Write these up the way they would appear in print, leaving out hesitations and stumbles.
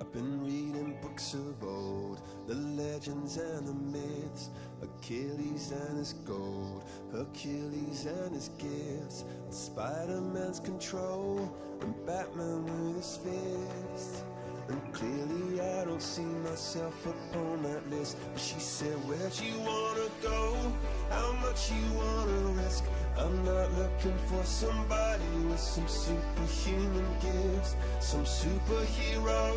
I've been reading books of old, the legends and the myths, Achilles and his gold, Hercules and his gifts, Spider-Man's control, and Batman with his fist. And clearly I don't see myself upon that list. But she said, where'd you wanna go? How much you wanna risk? I'm not looking for somebody with some superhuman gifts, some superhero,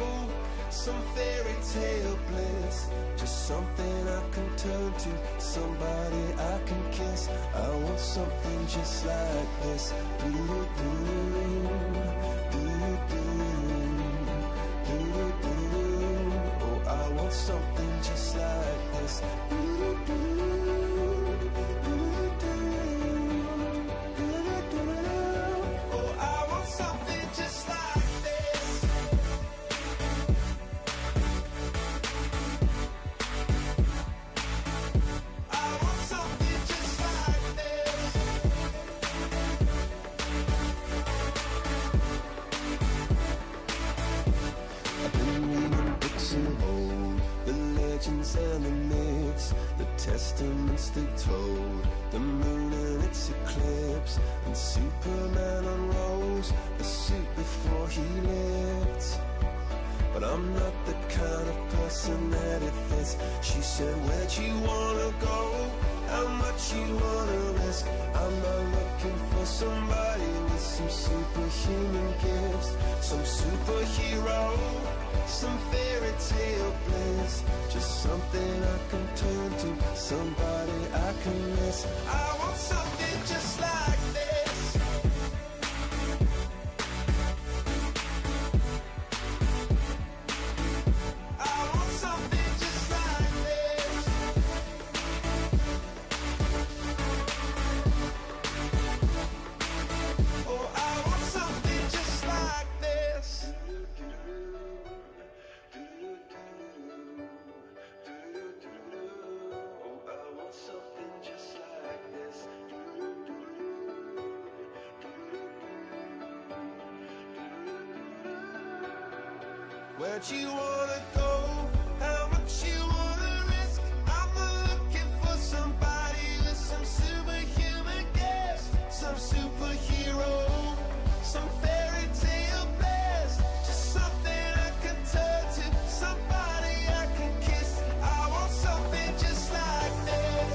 some fairy tale bliss. Just something I can turn to, somebody I can kiss. I want something just like this. Do-do-do, do-do-do. Oh, I want something just like this. Oh, I want something just like this. I want something just like this. I've been reading books of old, the legends and the myths, the testaments they told, the moon and its eclipse, and Superman unrolls the suit before he lived. But I'm not the kind of person that it fits. She said, where'd you wanna go? How much you wanna risk? I'm not looking for somebody with some superhuman gifts, some superhero, some fairy tale bliss. Just something I can turn to, somebody I can miss. I want something just like this. I want something just like this. Oh, I want something just like this. Oh, I want something just like this. Where'd you wanna go? How much you wanna risk? I'm not looking for somebody with some superhuman gifts, some superhero, some fairy tale bliss. Just something I can turn to, somebody I can kiss. I want something just like this.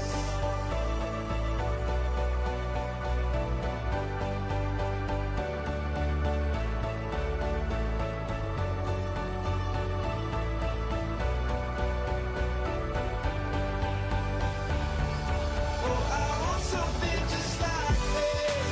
Oh, I want something just like this.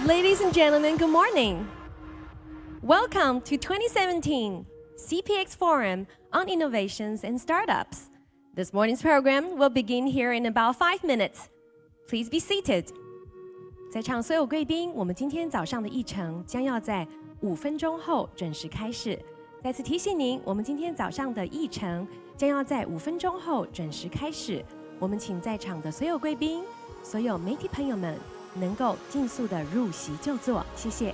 Ladies and gentlemen, good morning. Welcome to 2017 CPX Forum on Innovations and Startups. This morning's program will begin here in about 5 minutes. Please be seated. 在场所有贵宾，我们今天早上的议程将要在5分钟后准时开始。再次提醒您，我们今天早上的议程将要在5分钟后准时开始。我们请在场的所有贵宾、所有媒体朋友们能够尽速的入席就座，谢谢。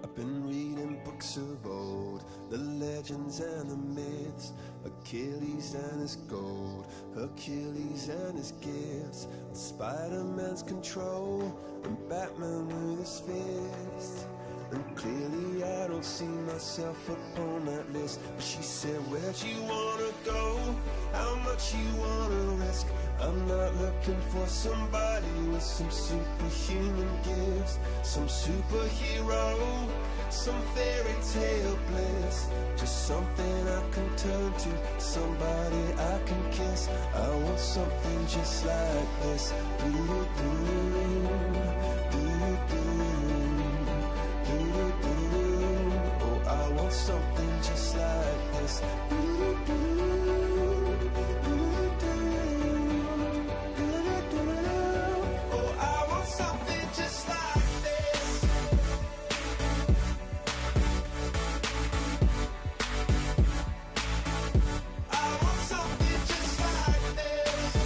I've been reading books of old, the legends and the myths, Achilles and his gold, Hercules and his gifts, and Spider-Man's control, and Batman with his fist. And clearly I don't see myself upon that list. But she said, where'd you wanna go? How much you wanna risk? I'm not looking for somebody with some superhuman gifts, some superhero, some fairy tale bliss. Just something I can turn to, somebody I can kiss. I want something just like this. Oh, I want something just like this. Oh, I want something just like this. I want something just like this.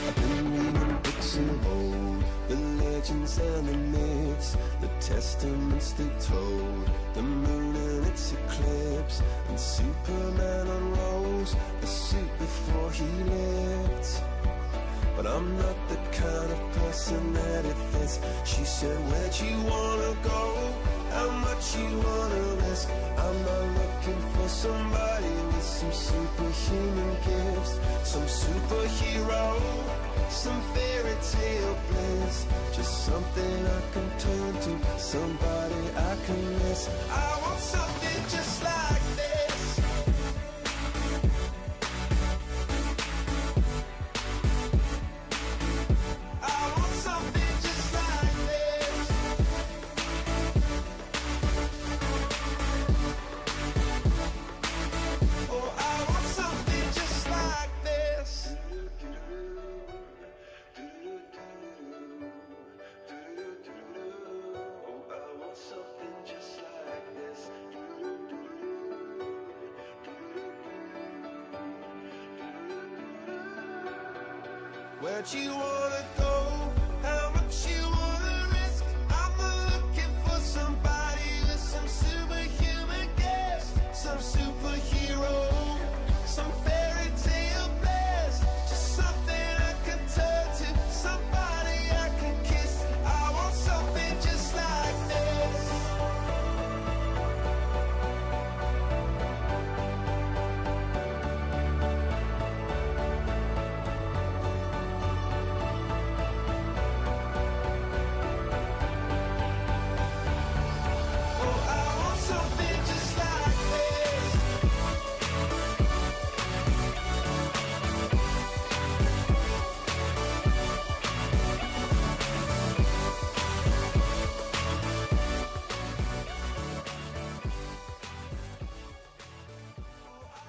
I've been reading books of old, the legends and the myths, the testaments they told, the moon and its eclipse, and Superman unrolls the suit before he lived. But I'm not the kind of person that it fits. She said, where'd you wanna go? How much you wanna risk? I'm not looking for somebody with some superhuman gifts, some superhero, some fairy tale bliss. Just something I can turn to, somebody I can miss. I want something just like this. I want something just like this. Oh, I want something just like this. Oh, I want something just like this. Where'd you wanna go? How much you wanna risk? I'm not looking for somebody with some superhuman gifts, some superhero, some fairy tale bliss. Just something I can turn to, somebody I can kiss. I want something just like this. Oh, I want something just like this.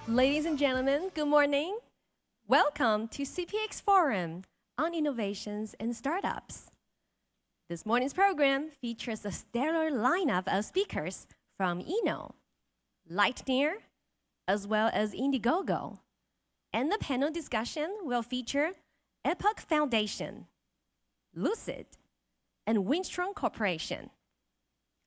Ladies and gentlemen, good morning. Welcome to CPX Forum on Innovations and Startups. This morning's program features a stellar lineup of speakers from Eno, Lightyear, as well as Indiegogo. And the panel discussion will feature Epoch Foundation, Lucid, and Windstrom Corporation.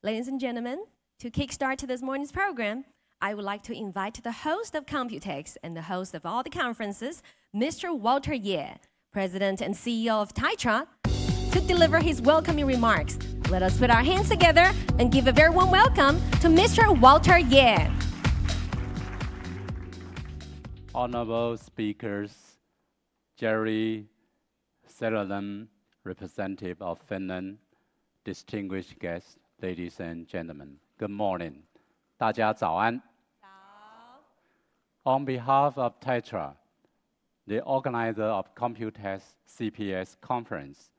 Ladies and gentlemen, to kickstart this morning's program, I would like to invite the host of COMPUTEX and the host of all the conferences, Mr. Walter Ye, President and CEO of Tetra, to deliver his welcoming remarks. Let us put our hands together and give a very warm welcome to Mr. Walter Ye. Honorable speakers, Jerry Sutherland, representative of Finland, distinguished guests, ladies and gentlemen, good morning. 大家早安。On behalf of Tetra, the organizer of COMPUTEX CPX conference,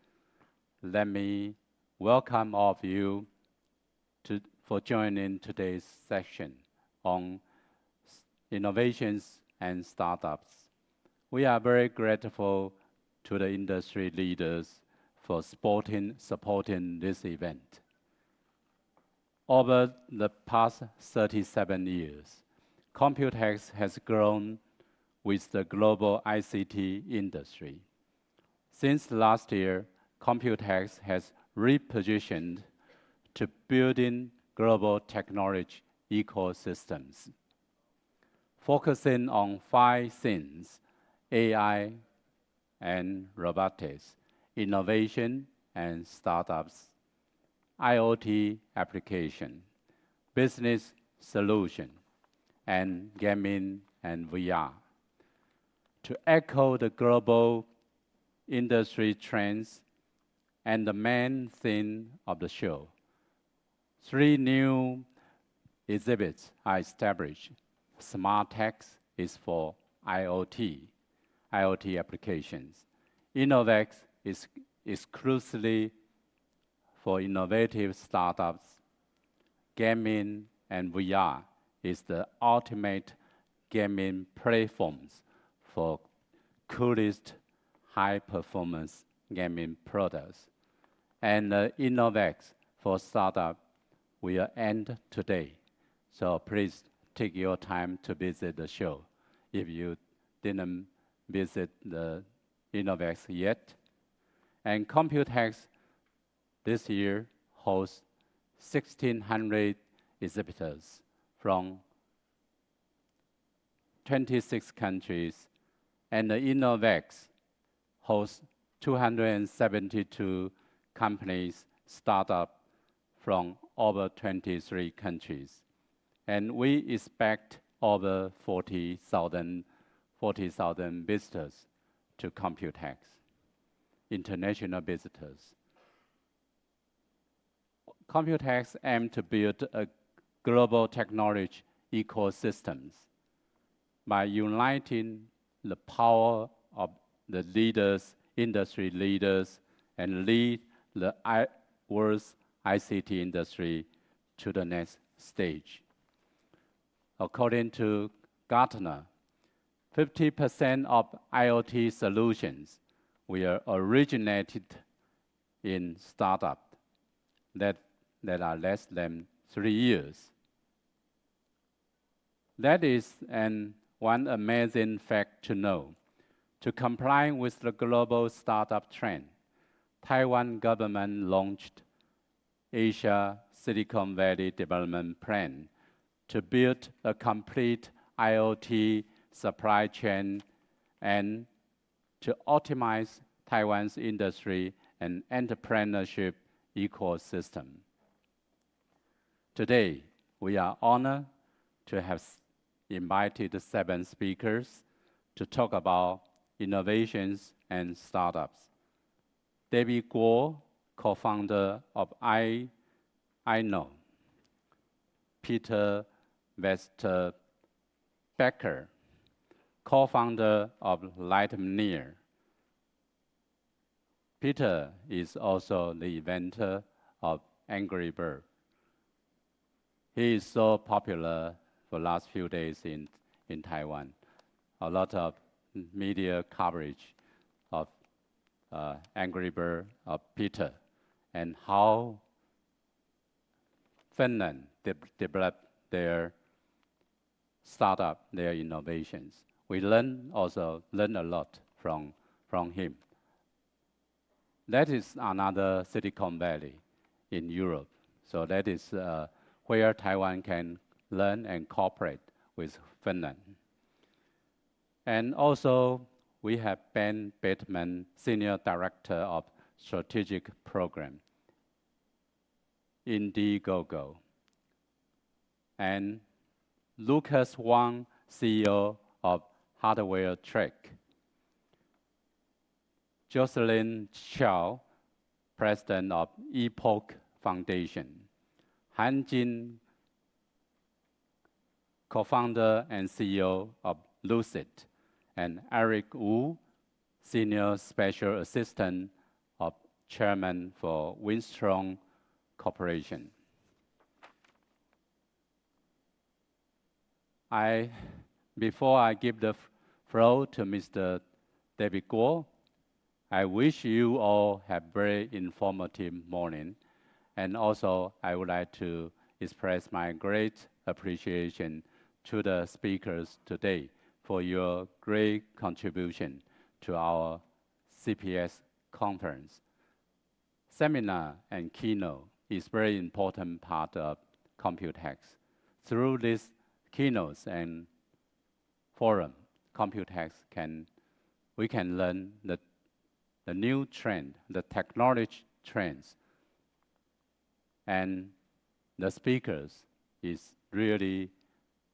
let me welcome all of you for joining today's session on innovations and startups. We are very grateful to the industry leaders for supporting this event. Over the past 37 years, COMPUTEX has grown with the global ICT industry. Since last year, COMPUTEX has repositioned to building global technology ecosystems, focusing on 5 things: AI and robotics, innovation and startups, IoT application, business solution, and gaming and VR. To echo the global industry trends and the main theme of the show, 3 new exhibits are established. SmartTech is for IoT applications. Innovex is exclusively for innovative startups. Gaming and VR is the ultimate gaming platforms for coolest high-performance gaming products. And Innovex for startup will end today. So please take your time to visit the show if you didn't visit the Innovex yet. And COMPUTEX this year hosts 1,600 exhibitors from 26 countries, and the Innovex hosts 272 companies, startups from over 23 countries. And we expect over 40,000 visitors to COMPUTEX, international visitors. COMPUTEX aims to build a global technology ecosystems by uniting the power of the leaders, industry leaders, and lead the world's ICT industry to the next stage. According to Gartner, 50% of IoT solutions were originated in startups that are less than 3 years. That is one amazing fact to know. To comply with the global startup trend, Taiwan government launched Asia Silicon Valley Development Plan to build a complete IoT supply chain and to optimize Taiwan's industry and entrepreneurship ecosystem. Today, we are honored to have invited 7 speakers to talk about innovations and startups. David Guo, co-founder of iKnow. Peter Westerbecker, co-founder of Lightmeer. Peter is also the inventor of Angry Bird. He is so popular for the last few days in Taiwan. A lot of media coverage of Angry Bird, of Peter, and how Finland developed their startup, their innovations. We learn a lot from him. That is another Silicon Valley in Europe. So that is where Taiwan can learn and cooperate with Finland. And also, we have Ben Bateman, Senior Director of Strategic Program, Indiegogo. And Lucas Wang, CEO of Hardware Track. Jocelyn Chow, President of Epoch Foundation. Han Jin, co-founder and CEO of Lucid. And Eric Wu, Senior Special Assistant of Chairman for Winstone Corporation. Before I give the floor to Mr. David Guo, I wish you all have very informative morning. And also, I would like to express my great appreciation to the speakers today for your great contribution to our CPX conference. Seminar and keynote is very important part of COMPUTEX. Through these keynotes and forum, COMPUTEX we can learn the new trend, the technology trends, and the speakers is really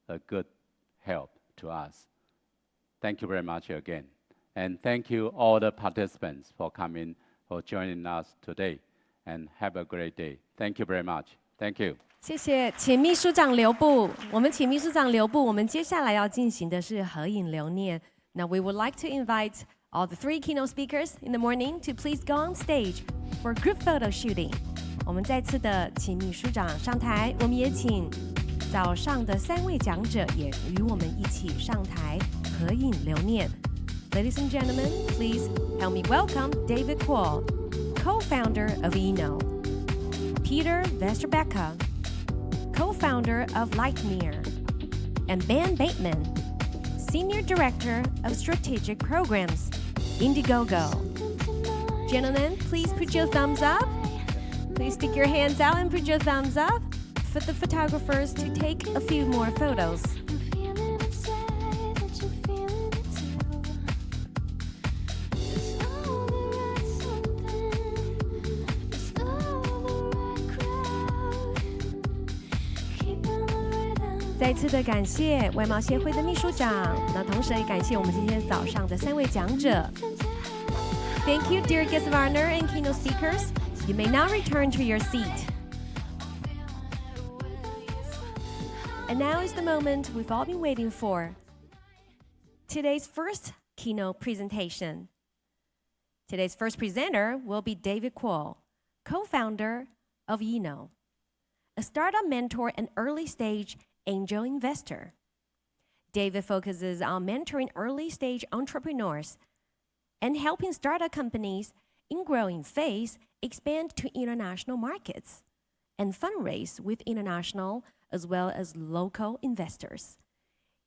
a good help to us. Thank you very much again. And thank you all the participants for coming, for joining us today. And have a great day. Thank you very much. Thank you. 谢谢前秘书长留步。我们前秘书长留步，我们接下来要进行的是合影留念。Now we would like to invite all the 3 keynote speakers in the morning to please go on stage for group photo shooting. 我们再次的请秘书长上台，我们也请早上的3位讲者也与我们一起上台合影留念。Ladies and gentlemen, please help me welcome David Kuo, co-founder of Eno, Peter Westerbecker, co-founder of Lightmeer, and Ben Bateman, Senior Director of Strategic Programs, Indiegogo. Gentlemen, please put your thumbs up. Please stick your hands out and put your thumbs up for the photographers to take a few more photos. Thank 再次的感谢外贸协会的秘书长，那同时也感谢我们今天早上的3位讲者。Thank you, dear guests of honor and keynote speakers. You may now return to your seat. And now is the moment we've all been waiting for. Today's first keynote presentation. Today's first presenter will be David Kuo, co-founder of Eno, a startup mentor and early-stage angel investor. David focuses on mentoring early-stage entrepreneurs and helping startup companies in growing phase expand to international markets and fundraise with international as well as local investors.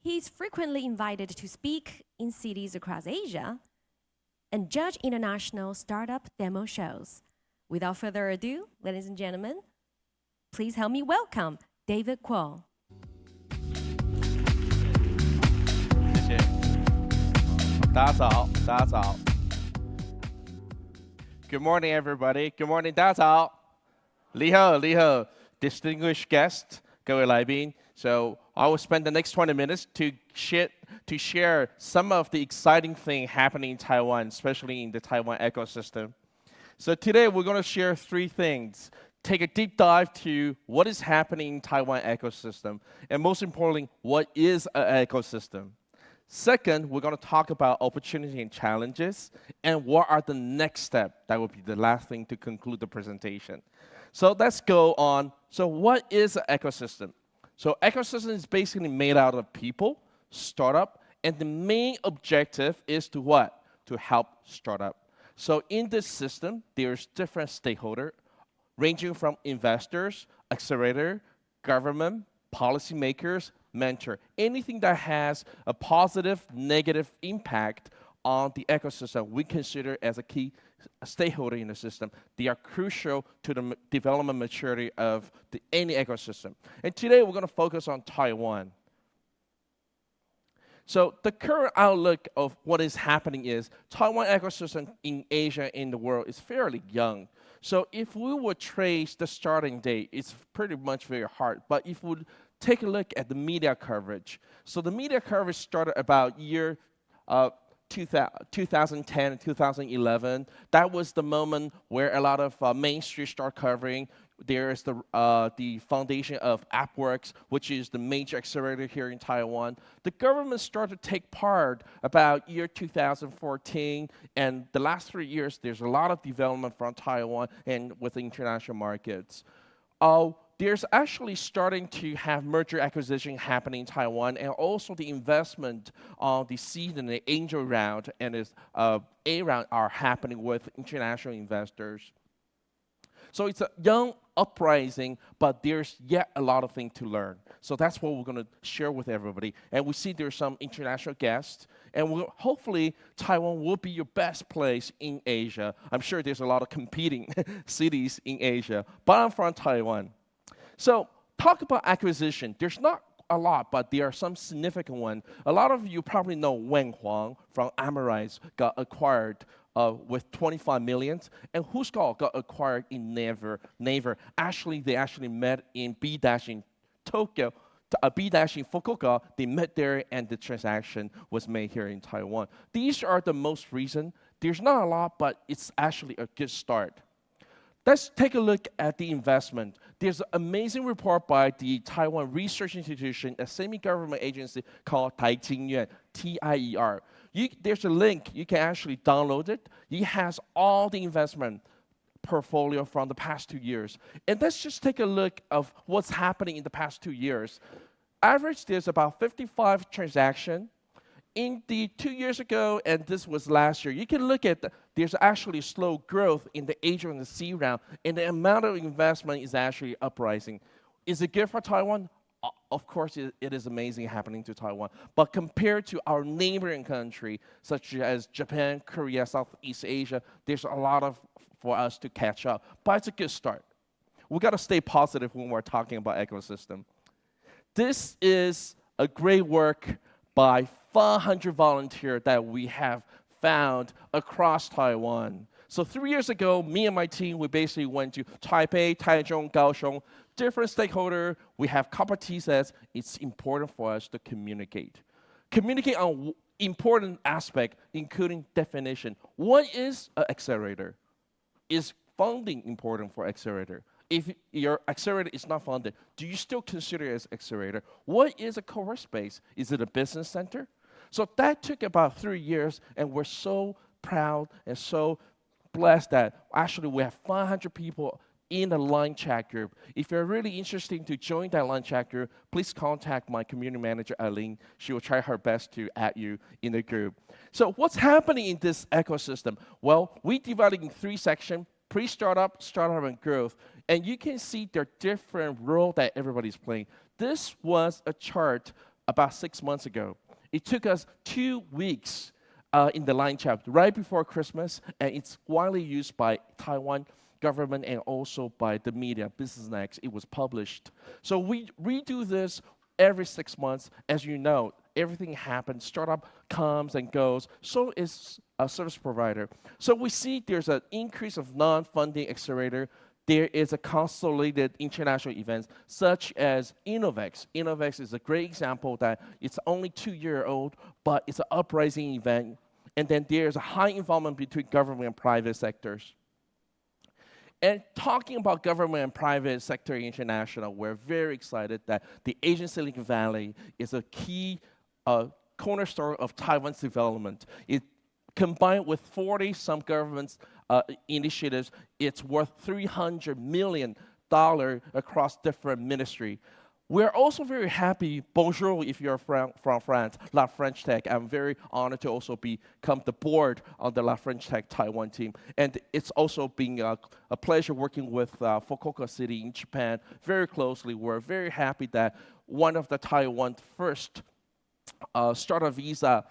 He's frequently invited to speak in cities across Asia and judge international startup demo shows. Without further ado, ladies and gentlemen, please help me welcome David Kuo. 谢谢。大家早，大家早。Good morning, everybody. Good morning, 大家早。你好，你好 ，distinguished guest, 各位来宾。So I will spend the next 20 minutes to share some of the exciting things happening in Taiwan, especially in the Taiwan ecosystem. So today we're going to share 3 things. Take a deep dive to what is happening in Taiwan ecosystem, and most importantly, what is an ecosystem. Second, we're going to talk about opportunity and challenges, and what are the next steps. That will be the last thing to conclude the presentation. So let's go on. So what is an ecosystem? So ecosystem is basically made out of people, startup, and the main objective is to what? To help startup. So in this system, there's different stakeholders, ranging from investors, accelerator, government, policymakers, mentor, anything that has a positive, negative impact on the ecosystem, we consider as a key stakeholder in the system. They are crucial to the development maturity of any ecosystem. And today we're going to focus on Taiwan. So the current outlook of what is happening is Taiwan ecosystem in Asia, in the world, is fairly young. So if we would trace the starting date, it's pretty much very hard. But if we take a look at the media coverage, so the media coverage started about year 2010 and 2011. That was the moment where a lot of Main Street start covering. There is the foundation of AppWorks, which is the major accelerator here in Taiwan. The government started to take part about year 2014, and the last 3 years, there's a lot of development from Taiwan and with international markets. There's actually starting to have merger acquisition happening in Taiwan, and also the investment on the seed and the angel round and A round are happening with international investors. So it's a young uprising, but there's yet a lot of things to learn. So that's what we're going to share with everybody. And we see there's some international guests, and hopefully Taiwan will be your best place in Asia. I'm sure there's a lot of competing cities in Asia, but I'm from Taiwan. So talk about acquisition. There's not a lot, but there are some significant ones. A lot of you probably know Wen Huang from Amorites got acquired with 25 million, and Huskal got acquired in Naver. Actually, they actually met in B-Dash in Tokyo, B-Dash in Fukuoka. They met there, and the transaction was made here in Taiwan. These are the most recent. There's not a lot, but it's actually a good start. Let's take a look at the investment. There's an amazing report by the Taiwan Research Institution, a semi-government agency called Taijingyuan, TIER. There's a link. You can actually download it. It has all the investment portfolio from the past 2 years. And let's just take a look of what's happening in the past 2 years. Average, there's about 55 transactions. In the 2 years ago, and this was last year, you can look at, there's actually slow growth in the Asia and the C round, and the amount of investment is actually uprising. Is it good for Taiwan? Of course, it is amazing happening to Taiwan. But compared to our neighboring country, such as Japan, Korea, Southeast Asia, there's a lot for us to catch up. But it's a good start. We got to stay positive when we're talking about ecosystem. This is a great work by 500 volunteers that we have found across Taiwan. So 3 years ago, me and my team, we basically went to Taipei, Taichung, Kaohsiung, different stakeholders. We have COMPUTEX. It's important for us to communicate. Communicate on important aspects, including definition. What is an accelerator? Is funding important for accelerator? If your accelerator is not funded, do you still consider it as accelerator? What is a co-work space? Is it a business center? So that took about 3 years, and we're so proud and so blessed that actually we have 500 people in the line chat group. If you're really interested to join that line chat group, please contact my community manager, Eileen. She will try her best to add you in the group. So what's happening in this ecosystem? Well, we divided in 3 sections: pre-startup, startup, and growth. And you can see the different role that everybody's playing. This was a chart about 6 months ago. It took us 2 weeks in the line chat right before Christmas, and it's widely used by Taiwan government and also by the media, Business Next. It was published. So we redo this every 6 months. As you know, everything happens. Startup comes and goes. So is a service provider. So we see there's an increase of non-funding accelerator. There is a consolidated international events such as Innovex. Innovex is a great example that it's only 2 years old, but it's an uprising event. And then there's a high involvement between government and private sectors. And talking about government and private sector international, we're very excited that the Asian Silicon Valley is a key cornerstone of Taiwan's development. It combined with 40-some governments initiatives, it's worth $300 million across different ministries. We're also very happy, bonjour if you're from France, La French Tech. I'm very honored to also become the board on the La French Tech Taiwan team. And it's also been a pleasure working with Fukuoka City in Japan very closely. We're very happy that one of the Taiwan's first startup visa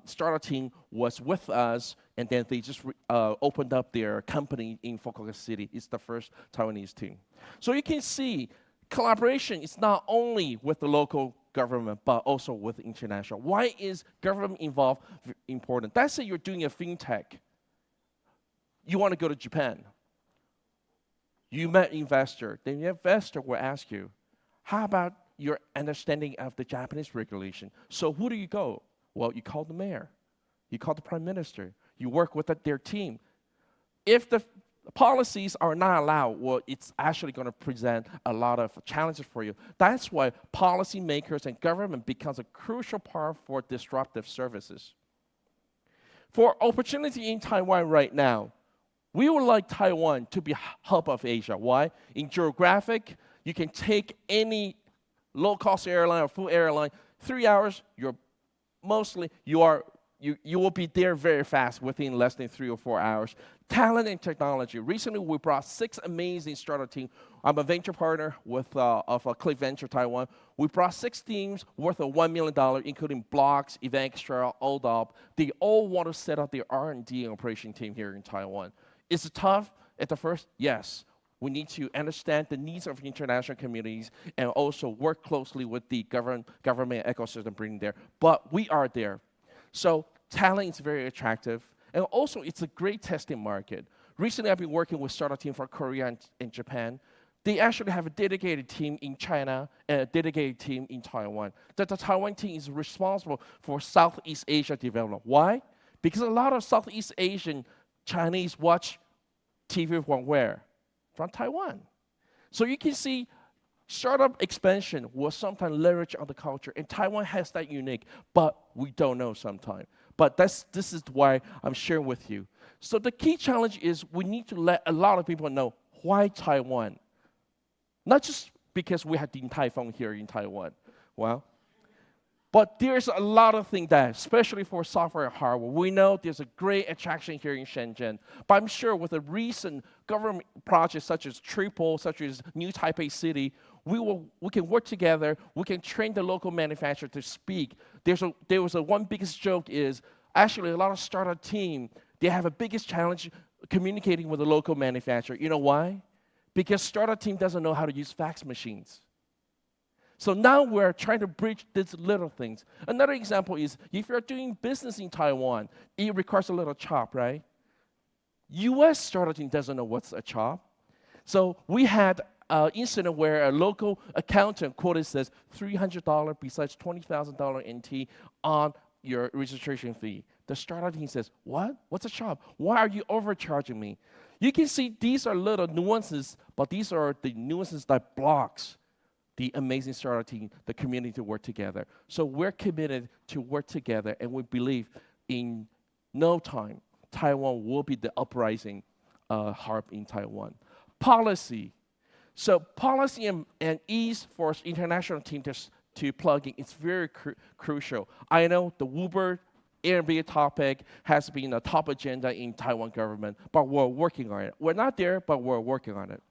startup team was with us, and then they just opened up their company in Fukuoka City. It's the first Taiwanese team. So you can see collaboration is not only with the local government, but also with international. Why is government involved important? Let's say you're doing a fintech. You want to go to Japan. You met investor. Then the investor will ask you, how about your understanding of the Japanese regulation? So who do you go? Well, you call the mayor. You call the prime minister. You work with their team. If the policies are not allowed, well, it's actually going to present a lot of challenges for you. That's why policymakers and government becomes a crucial part for disruptive services. For opportunity in Taiwan right now, we would like Taiwan to be hub of Asia. Why? In geographic, you can take any low-cost airline or full airline, 3 hours, you are you will be there very fast within less than 3 or 4 hours. Talent and technology. Recently, we brought 6 amazing startup teams. I'm a venture partner of Click Venture Taiwan. We brought 6 teams worth of $1 million, including Blocks, Evextra, ODOP. They all want to set up their R&D and operation team here in Taiwan. Is it tough at the first? Yes. We need to understand the needs of international communities and also work closely with the government ecosystem bringing there. But we are there. So talent is very attractive. And also, it's a great testing market. Recently, I've been working with startup team for Korea and Japan. They actually have a dedicated team in China and a dedicated team in Taiwan. The Taiwan team is responsible for Southeast Asia development. Why? Because a lot of Southeast Asian Chinese watch TV from where? From Taiwan. So you can see startup expansion will sometimes leverage on the culture, and Taiwan has that unique, but we don't know sometimes. But this is why I'm sharing with you. So the key challenge is we need to let a lot of people know why Taiwan. Not just because we have Din Tai Fung here in Taiwan. Well, but there's a lot of things that, especially for software and hardware, we know there's a great attraction here in Shenzhen. But I'm sure with the recent government projects such as Triple, such as New Taipei City, we can work together. We can train the local manufacturer to speak. There was a one biggest joke is actually a lot of startup team, they have a biggest challenge communicating with the local manufacturer. You know why? Because startup team doesn't know how to use fax machines. So now we're trying to bridge these little things. Another example is if you're doing business in Taiwan, it requires a little chop, right? US startup team doesn't know what's a chop. So we had an incident where a local accountant quoted says $300 besides $20,000 NT on your registration fee. The startup team says, what? What's a chop? Why are you overcharging me? You can see these are little nuances, but these are the nuances that blocks the amazing startup team, the community to work together. So we're committed to work together, and we believe in no time, Taiwan will be the uprising hub in Taiwan. Policy. So policy and ease for international teams to plug in is very crucial. I know the Uber Airbnb topic has been a top agenda in Taiwan government, but we're working on it. We're not there, but we're working on it.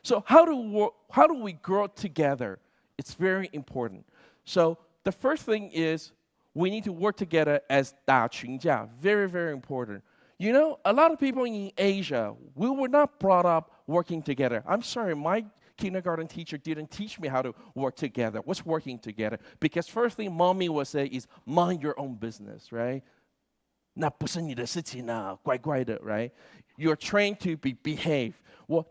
So how do we grow together? It's very important. So the first thing is we need to work together as 打群架. Very, very important. You know, a lot of people in Asia, we were not brought up working together. I'm sorry, my kindergarten teacher didn't teach me how to work together. What's working together? Because first thing mommy would say is mind your own business, right? 那不是你的事情啊，乖乖的, right? You're trained to behave. Well,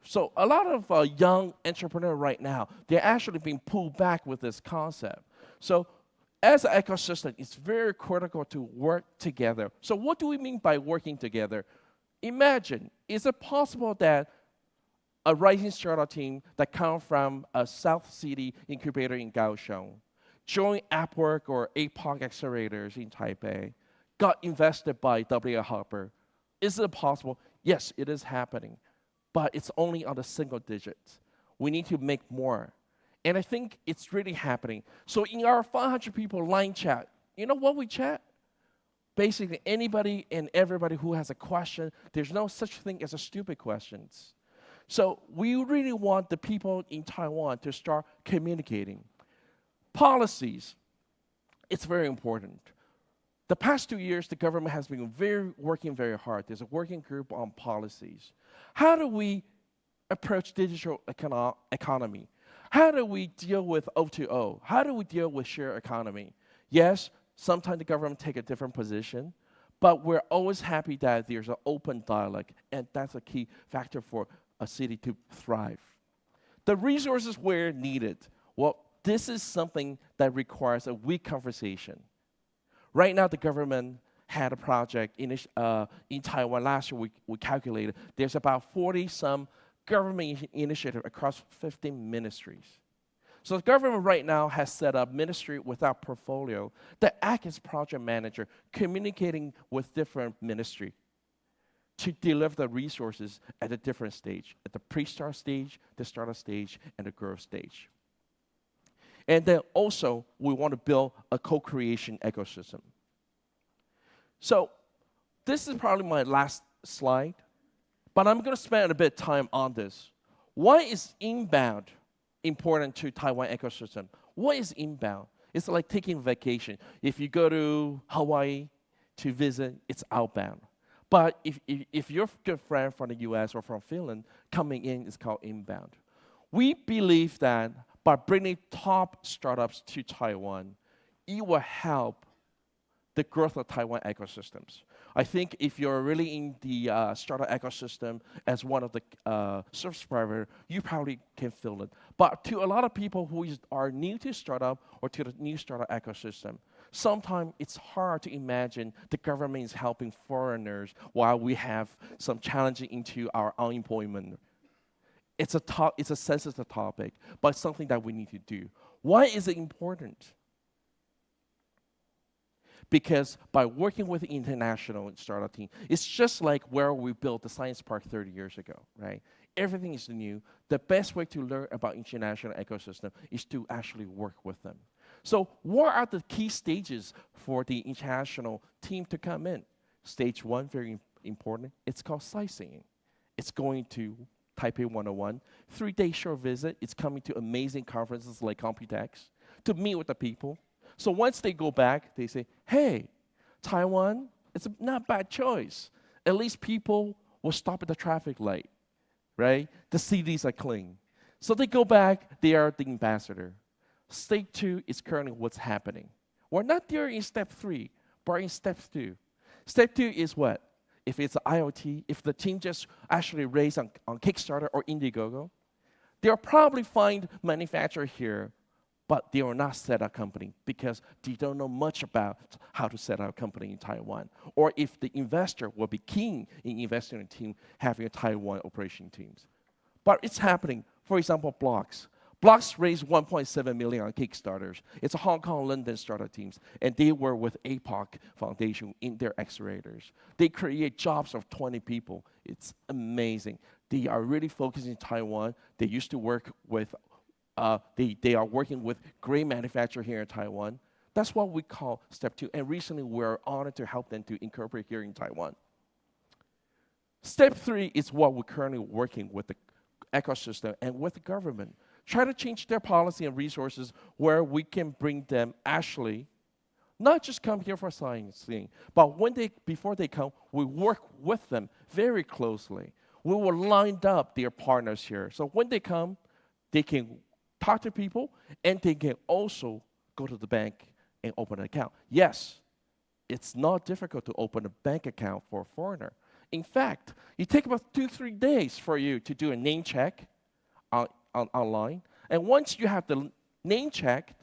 so a lot of young entrepreneurs right now, they're actually being pulled back with this concept. So as an ecosystem, it's very critical to work together. So what do we mean by working together? Imagine, is it possible that a rising startup team that comes from a South City incubator in Kaohsiung, join AppWork or APOC accelerators in Taipei, got invested by W. Harper? Is it possible? Yes, it is happening. But it's only on the single digits. We need to make more. And I think it's really happening. So in our 500 people line chat, you know what we chat? Basically, anybody and everybody who has a question, there's no such thing as a stupid questions. So we really want the people in Taiwan to start communicating. Policies, it's very important. The past 2 years, the government has been working very hard. There's a working group on policies. How do we approach digital economy? How do we deal with O2O? How do we deal with shared economy? Yes, sometimes the government take a different position, but we're always happy that there's an open dialogue, and that's a key factor for a city to thrive. The resources where needed. Well, this is something that requires a weak conversation. Right now, the government had a project in Taiwan. Last year, we calculated there's about 40-some government initiatives across 15 ministries. So the government right now has set up ministry without portfolio that act as project manager, communicating with different ministry to deliver the resources at a different stage, at the pre-start stage, the startup stage, and the growth stage. And then also, we want to build a co-creation ecosystem. So this is probably my last slide, but I'm going to spend a bit of time on this. Why is inbound important to Taiwan ecosystem? What is inbound? It's like taking vacation. If you go to Hawaii to visit, it's outbound. But if your good friend from the US or from Finland coming in, it's called inbound. We believe that by bringing top startups to Taiwan, it will help the growth of Taiwan ecosystems. I think if you're really in the startup ecosystem as one of the service provider, you probably can feel it. But to a lot of people who are new to startup or to the new startup ecosystem, sometimes it's hard to imagine the government is helping foreigners while we have some challenges into our unemployment. It's a sensitive topic, but something that we need to do. Why is it important? Because by working with the international startup team, it's just like where we built the science park 30 years ago, right? Everything is new. The best way to learn about international ecosystem is to actually work with them. So what are the key stages for the international team to come in? Stage one, very important, it's called sightseeing. It's going to Taipei 101, 3-day short visit. It's coming to amazing conferences like COMPUTEX to meet with the people. So once they go back, they say, hey, Taiwan, it's not a bad choice. At least people will stop at the traffic light, right? The cities are clean. So they go back, they are the ambassador. Stage two is currently what's happening. We're not there in step 3, but in step 2. Step 2 is what? If it's IoT, if the team just actually raised on Kickstarter or Indiegogo, they'll probably find manufacturer here, but they are not set up company because they don't know much about how to set up a company in Taiwan. Or if the investor will be keen in investing in a team, having a Taiwan operation teams. But it's happening. For example, Blocks. Blocks raised 1.7 million on Kickstarters. It's a Hong Kong, London startup teams, and they were with APOC Foundation in their accelerators. They create jobs of 20 people. It's amazing. They are really focused in Taiwan. They used to work with, they are working with great manufacturers here in Taiwan. That's what we call step 2. And recently, we're honored to help them to incorporate here in Taiwan. Step 3 is what we're currently working with the ecosystem and with the government. Try to change their policy and resources where we can bring them actually, not just come here for sightseeing, but before they come, we work with them very closely. We will line up their partners here. So when they come, they can talk to people, and they can also go to the bank and open an account. Yes, it's not difficult to open a bank account for a foreigner. In fact, it takes about 2-3 days for you to do a name check online. And once you have the name checked,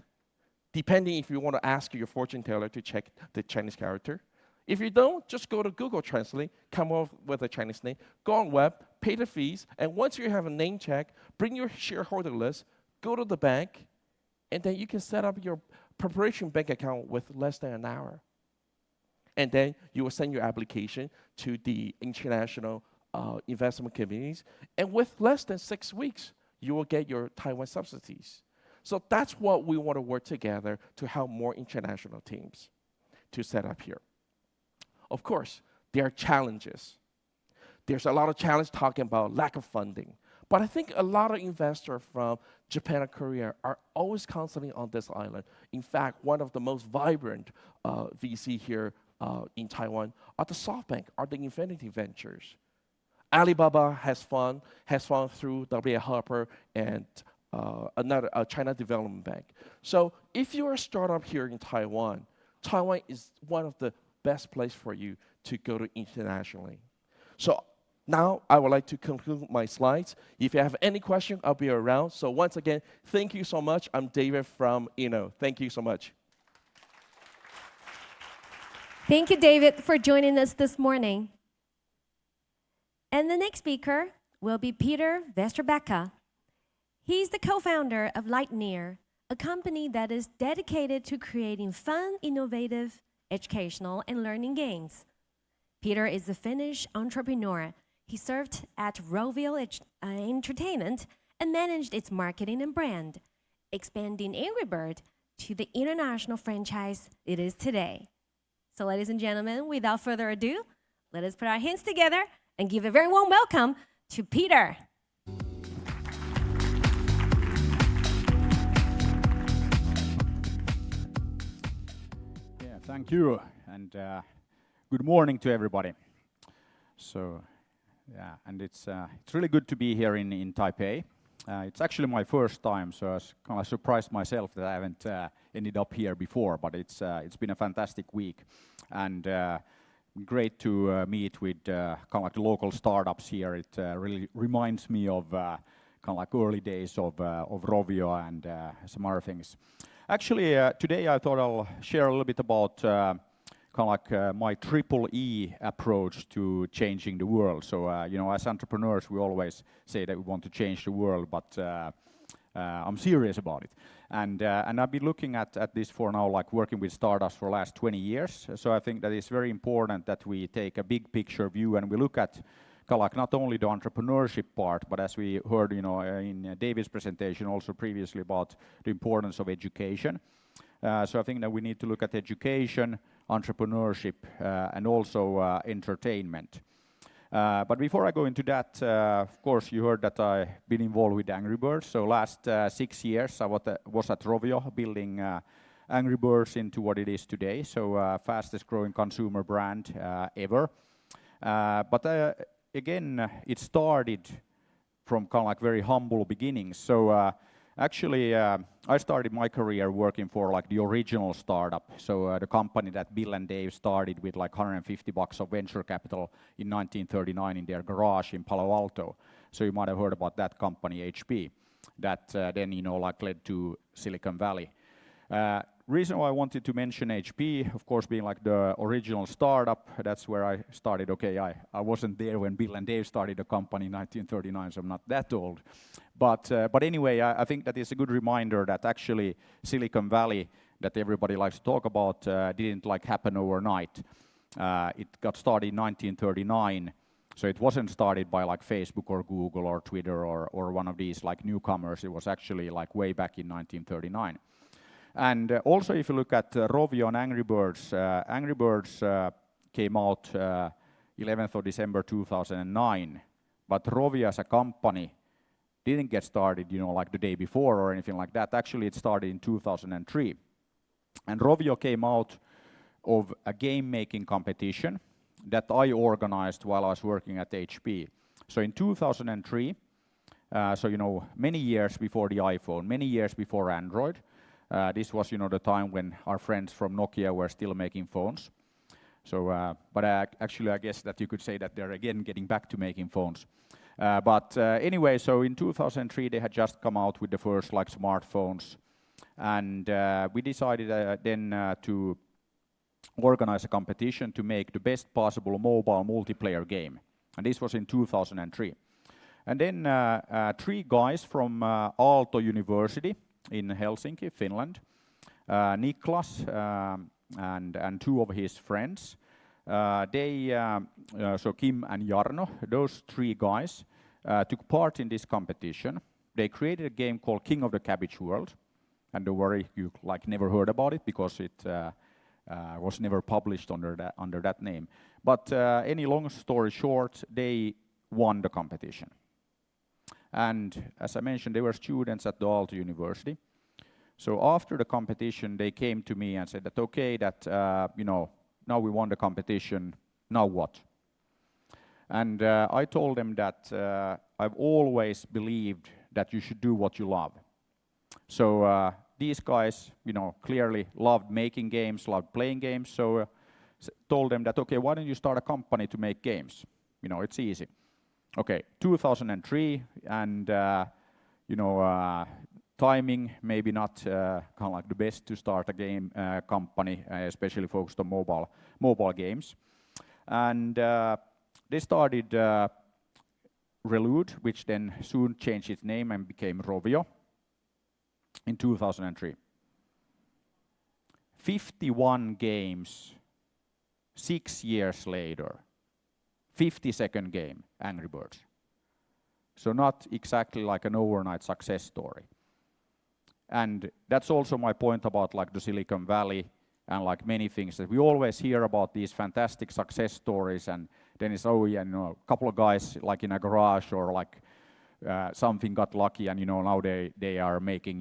depending if you want to ask your fortune teller to check the Chinese character. If you don't, just go to Google Translate, come up with a Chinese name, go on web, pay the fees, and once you have a name check, bring your shareholder list, go to the bank, and then you can set up your preparation bank account with less than an hour. And then you will send your application to the international investment committees, and with less than 6 weeks, you will get your Taiwan subsidies. So that's what we want to work together to help more international teams to set up here. Of course, there are challenges. There's a lot of challenge talking about lack of funding. But I think a lot of investors from Japan and Korea are always constantly on this island. In fact, one of the most vibrant VC here in Taiwan are the SoftBank, are the Infinity Ventures. Alibaba has fund through W.A. Harper and another China Development Bank. So if you're a startup here in Taiwan, Taiwan is one of the best places for you to go to internationally. So now I would like to conclude my slides. If you have any question, I'll be around. So once again, thank you so much. I'm David from Inno. Thank you so much. Thank you, David, for joining us this morning. And the next speaker will be Peter Westerbeke. He's the co-founder of Lightyear, a company that is dedicated to creating fun, innovative, educational, and learning games. Peter is a Finnish entrepreneur. He served at Rovio Entertainment and managed its marketing and brand. expanding Angry Bird to the international franchise it is today. So ladies and gentlemen, without further ado, let us put our hands together and give a very warm welcome to Peter. Yeah, thank you, and good morning to everybody. So, yeah, and it's really good to be here in Taipei. It's actually my first time, so I was kind of surprised myself that I haven't ended up here before. But it's been a fantastic week, and great to meet with kind of like the local startups here. It really reminds me of kind of like early days of Rovio and some other things. Actually, today I thought I'll share a little bit about kind of like my triple E approach to changing the world. So, you know, as entrepreneurs, we always say that we want to change the world, but I'm serious about it. And I've been looking at this for now, like working with startups for the last 20 years. So I think that it's very important that we take a big picture view and we look at kind of like not only the entrepreneurship part, but as we heard, you know, in David's presentation also previously about the importance of education. So I think that we need to look at education, entrepreneurship, and also entertainment. But before I go into that, of course, you heard that I've been involved with Angry Birds. So last 6 years, I was at Rovio building Angry Birds into what it is today. So fastest growing consumer brand ever. But again, it started from kind of like very humble beginnings. So actually, I started my career working for like the original startup. So the company that Bill and Dave started with like $150 of venture capital in 1939 in their garage in Palo Alto. So you might have heard about that company, HP, that then, you know, like led to Silicon Valley. Reason why I wanted to mention HP, of course, being like the original startup, that's where I started. Okay, I wasn't there when Bill and Dave started the company in 1939, so I'm not that old. But anyway, I think that is a good reminder that actually Silicon Valley, that everybody likes to talk about, didn't like happen overnight. It got started in 1939, so it wasn't started by like Facebook or Google or Twitter or one of these like newcomers. It was actually like way back in 1939. And also, if you look at Rovio and Angry Birds came out 11th of December 2009. But Rovio as a company didn't get started, you know, like the day before or anything like that. Actually, it started in 2003. And Rovio came out of a game-making competition that I organized while I was working at HP. So in 2003, so, you know, many years before the iPhone, many years before Android, this was, you know, the time when our friends from Nokia were still making phones. So, but actually, I guess that you could say that they're again getting back to making phones. But anyway, so in 2003, they had just come out with the first like smartphones, and we decided then to organize a competition to make the best possible mobile multiplayer game, and this was in 2003. And then 3 guys from Aalto University in Helsinki, Finland, Niklas and 2 of his friends. So Kim and Jarno, those 3 guys took part in this competition. They created a game called King of the Cabbage World, and don't worry, you like never heard about it because it was never published under that name. But any long story short, they won the competition. And as I mentioned, they were students at the Aalto University. So after the competition, they came to me and said that, okay, that, you know, now we won the competition, now what? And I told them that I've always believed that you should do what you love. So these guys, you know, clearly loved making games, loved playing games, so told them that, okay, why don't you start a company to make games? You know, it's easy. Okay, 2003, and you know, timing maybe not kind of like the best to start a game company, especially focused on mobile games. And they started Relude, which then soon changed its name and became Rovio in 2003. 51 games, 6 years later. 50-second game, Angry Birds. So not exactly like an overnight success story. And that's also my point about like the Silicon Valley and like many things, that we always hear about these fantastic success stories, and then it's, oh yeah, a couple of guys like in a garage or like something got lucky, and now they are making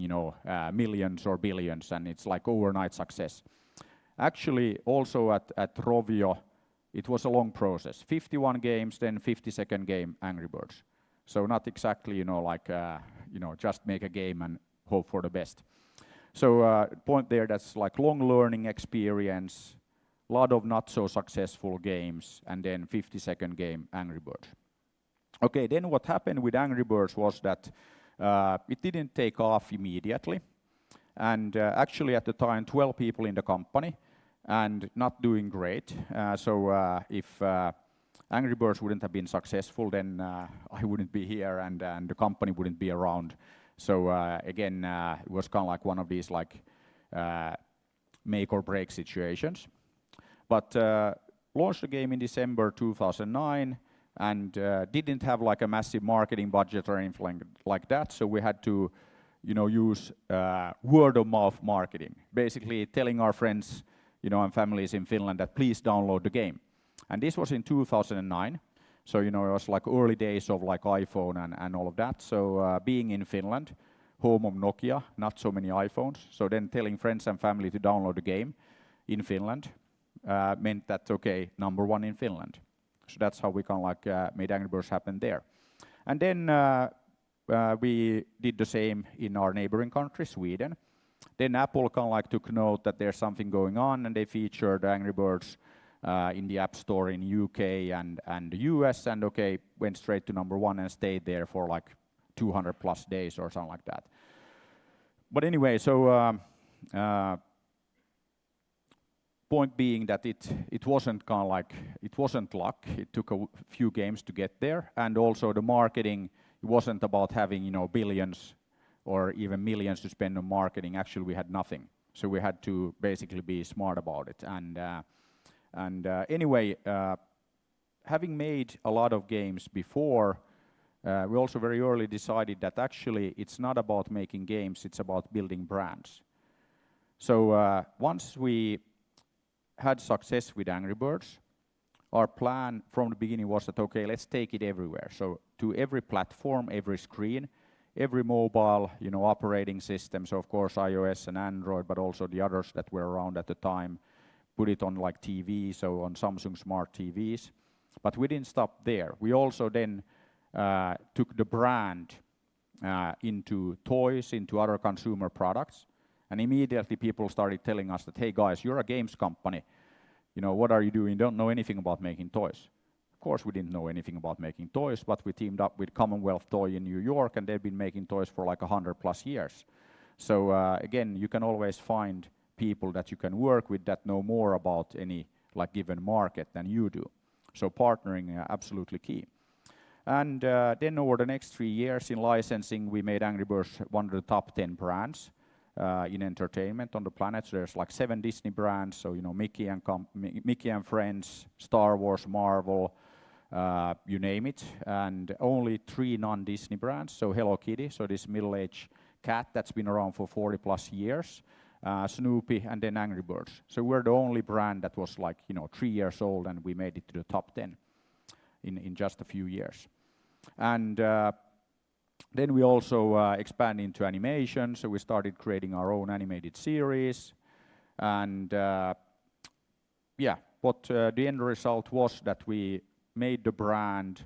millions or billions, and it's like overnight success. Actually, also at Rovio, it was a long process. 51 games, then 52nd game, Angry Birds. So not exactly just make a game and hope for the best. So point there, that's like long learning experience, a lot of not so successful games, and then 52nd game, Angry Birds. Okay, then what happened with Angry Birds was that it didn't take off immediately. And actually at the time, 12 people in the company and not doing great. So if Angry Birds wouldn't have been successful, then I wouldn't be here and the company wouldn't be around. So again, it was kind of like one of these like make or break situations. But launched the game in December 2009 and didn't have like a massive marketing budget or anything like that. So we had to use word of mouth marketing, basically telling our friends and families in Finland that please download the game. And this was in 2009. So, it was like early days of like iPhone and all of that. So being in Finland, home of Nokia, not so many iPhones. So then telling friends and family to download the game in Finland meant that, okay, #1 in Finland. So that's how we kind of like made Angry Birds happen there. And then we did the same in our neighboring country, Sweden. Then Apple kind of like took note that there's something going on, and they featured Angry Birds in the App Store in UK and the US, and okay, went straight to #1 and stayed there for like 200 plus days or something like that. But anyway, so point being that it wasn't kind of like, it wasn't luck. It took a few games to get there, and also the marketing, it wasn't about having billions or even millions to spend on marketing. Actually, we had nothing, so we had to basically be smart about it. And anyway, having made a lot of games before, we also very early decided that actually it's not about making games, it's about building brands. So once we had success with Angry Birds, our plan from the beginning was that, okay, let's take it everywhere. So to every platform, every screen, every mobile, operating system, so of course iOS and Android, but also the others that were around at the time, put it on like TV, so on Samsung Smart TVs. But we didn't stop there. We also then took the brand into toys, into other consumer products, and immediately people started telling us that, hey guys, you're a games company. What are you doing? You don't know anything about making toys. Of course we didn't know anything about making toys, but we teamed up with Commonwealth Toy in New York, and they've been making toys for like 100 plus years. So again, you can always find people that you can work with that know more about any like given market than you do. So partnering absolutely key. And then over the next 3 years in licensing, we made Angry Birds one of the top 10 brands in entertainment on the planet. So there's like 7 Disney brands, so Mickey and Friends, Star Wars, Marvel, you name it, and only 3 non-Disney brands. So Hello Kitty, so this middle-aged cat that's been around for 40 plus years, Snoopy, and then Angry Birds. So we're the only brand that was like 3 years old, and we made it to the top 10 in just a few years. And then we also expanded into animation, so we started creating our own animated series. And yeah, what the end result was that we made the brand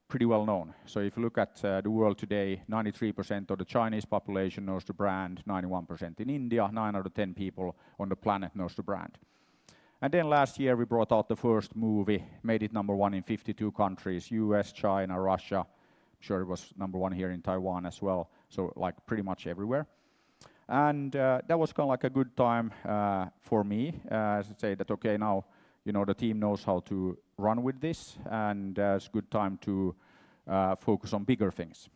pretty well known. So if you look at the world today, 93% of the Chinese population knows the brand, 91% in India, 9 out of 10 people on the planet knows the brand. And then last year we brought out the first movie, made it #1 in 52 countries, US, China, Russia. I'm sure it was #1 here in Taiwan as well, so like pretty much everywhere. And that was kind of like a good time for me to say that, okay, now the team knows how to run with this, and it's a good time to focus on bigger things.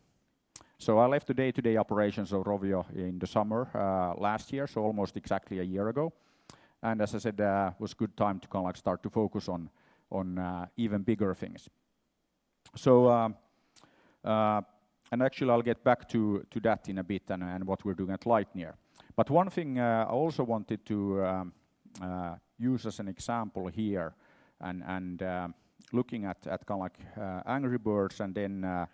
So I left the day-to-day operations of Rovio in the summer last year, so almost exactly a year ago. And as I said, it was a good time to kind of like start to focus on even bigger things. So And actually I'll get back to that in a bit and what we're doing at Lightyear. But one thing I also wanted to use as an example here, and looking at kind of like Angry Birds, and then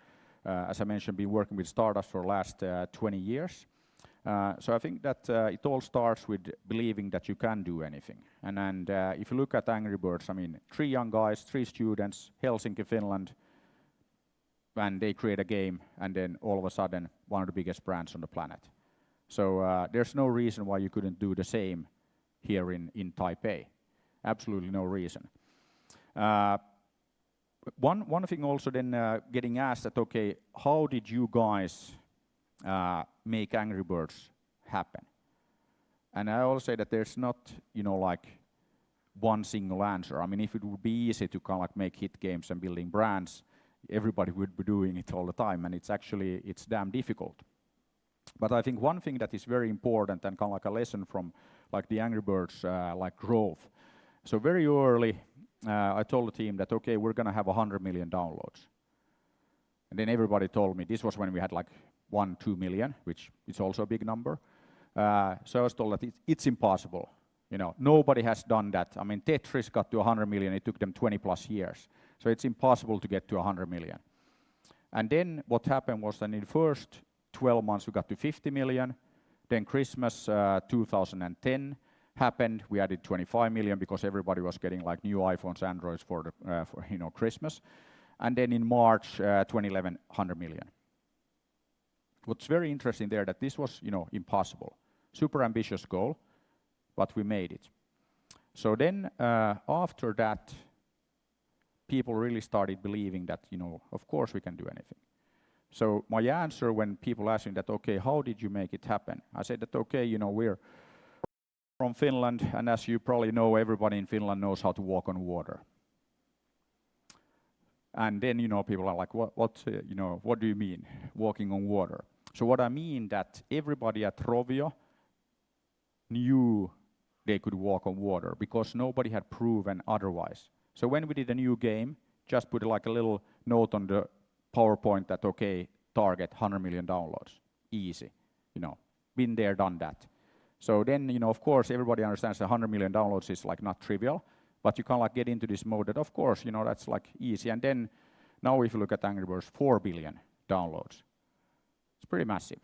as I mentioned, been working with startups for the last 20 years. So I think that it all starts with believing that you can do anything. And if you look at Angry Birds, I mean, 3 young guys, 3 students, Helsinki, Finland, and they create a game, and then all of a sudden, one of the biggest brands on the planet. So there's no reason why you couldn't do the same here in Taipei. Absolutely no reason. One thing also then getting asked that, okay, how did you guys make Angry Birds happen? And I always say that there's not, you know, like one single answer. I mean, if it would be easy to kind of like make hit games and building brands, everybody would be doing it all the time, and it's damn difficult. But I think one thing that is very important and kind of like a lesson from like the Angry Birds like growth. So very early, I told the team that, okay, we're going to have 100 million downloads. And then everybody told me, this was when we had like 1-2 million, which is also a big number. So I was told that it's impossible. You know, nobody has done that. I mean, Tetris got to 100 million, it took them 20 plus years. So it's impossible to get to 100 million. And then what happened was that in the first 12 months we got to 50 million. Then Christmas 2010 happened. We added 25 million because everybody was getting like new iPhones, Androids for you know, Christmas. And then in March 2011, 100 million. What's very interesting there that this was, you know, impossible. Super ambitious goal, but we made it. So then after that, people really started believing that, you know, of course we can do anything. So my answer when people ask me that, okay, how did you make it happen? I said that, okay, you know, we're from Finland, and as you probably know, everybody in Finland knows how to walk on water. And then, you know, people are like, you know, what do you mean, walking on water? So what I mean that everybody at Rovio knew they could walk on water because nobody had proven otherwise. So when we did a new game, just put like a little note on the PowerPoint that, okay, target 100 million downloads. Easy, you know, been there, done that. So then, you know, of course, everybody understands that 100 million downloads is like not trivial, but you can like get into this mode that, of course, you know, that's like easy. And then now if you look at Angry Birds, 4 billion downloads. It's pretty massive.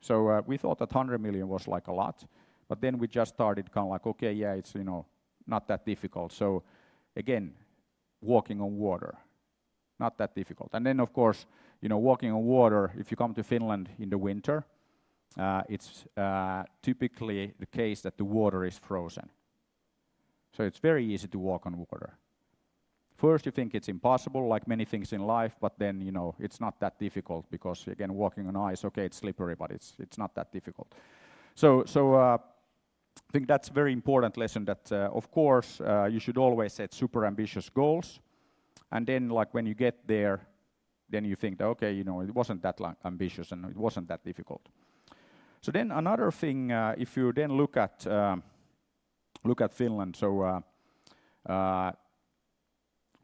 So we thought that 100 million was like a lot, but then we just started kind of like, okay, yeah, it's, you know, not that difficult. So again, walking on water, not that difficult. And then, of course, you know, walking on water, if you come to Finland in the winter, it's typically the case that the water is frozen. So it's very easy to walk on water. First you think it's impossible, like many things in life, but then, you know, it's not that difficult because, again, walking on ice, okay, it's slippery, but it's not that difficult. So I think that's a very important lesson that, of course, you should always set super ambitious goals. And then, like, when you get there, then you think that, okay, you know, it wasn't that ambitious and it wasn't that difficult. So then another thing, if you then look at Finland, so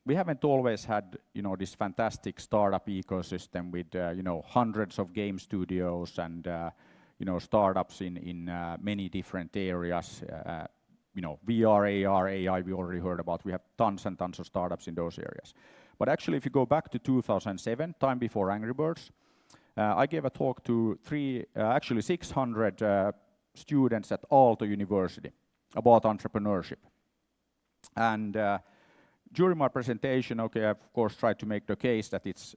we haven't always had, you know, this fantastic startup ecosystem with, you know, hundreds of game studios and, you know, startups in many different areas. You know, VR, AR, AI, we already heard about. We have tons and tons of startups in those areas. But actually, if you go back to 2007, time before Angry Birds, I gave a talk to 600 students at Aalto University about entrepreneurship. And during my presentation, okay, I of course tried to make the case that it's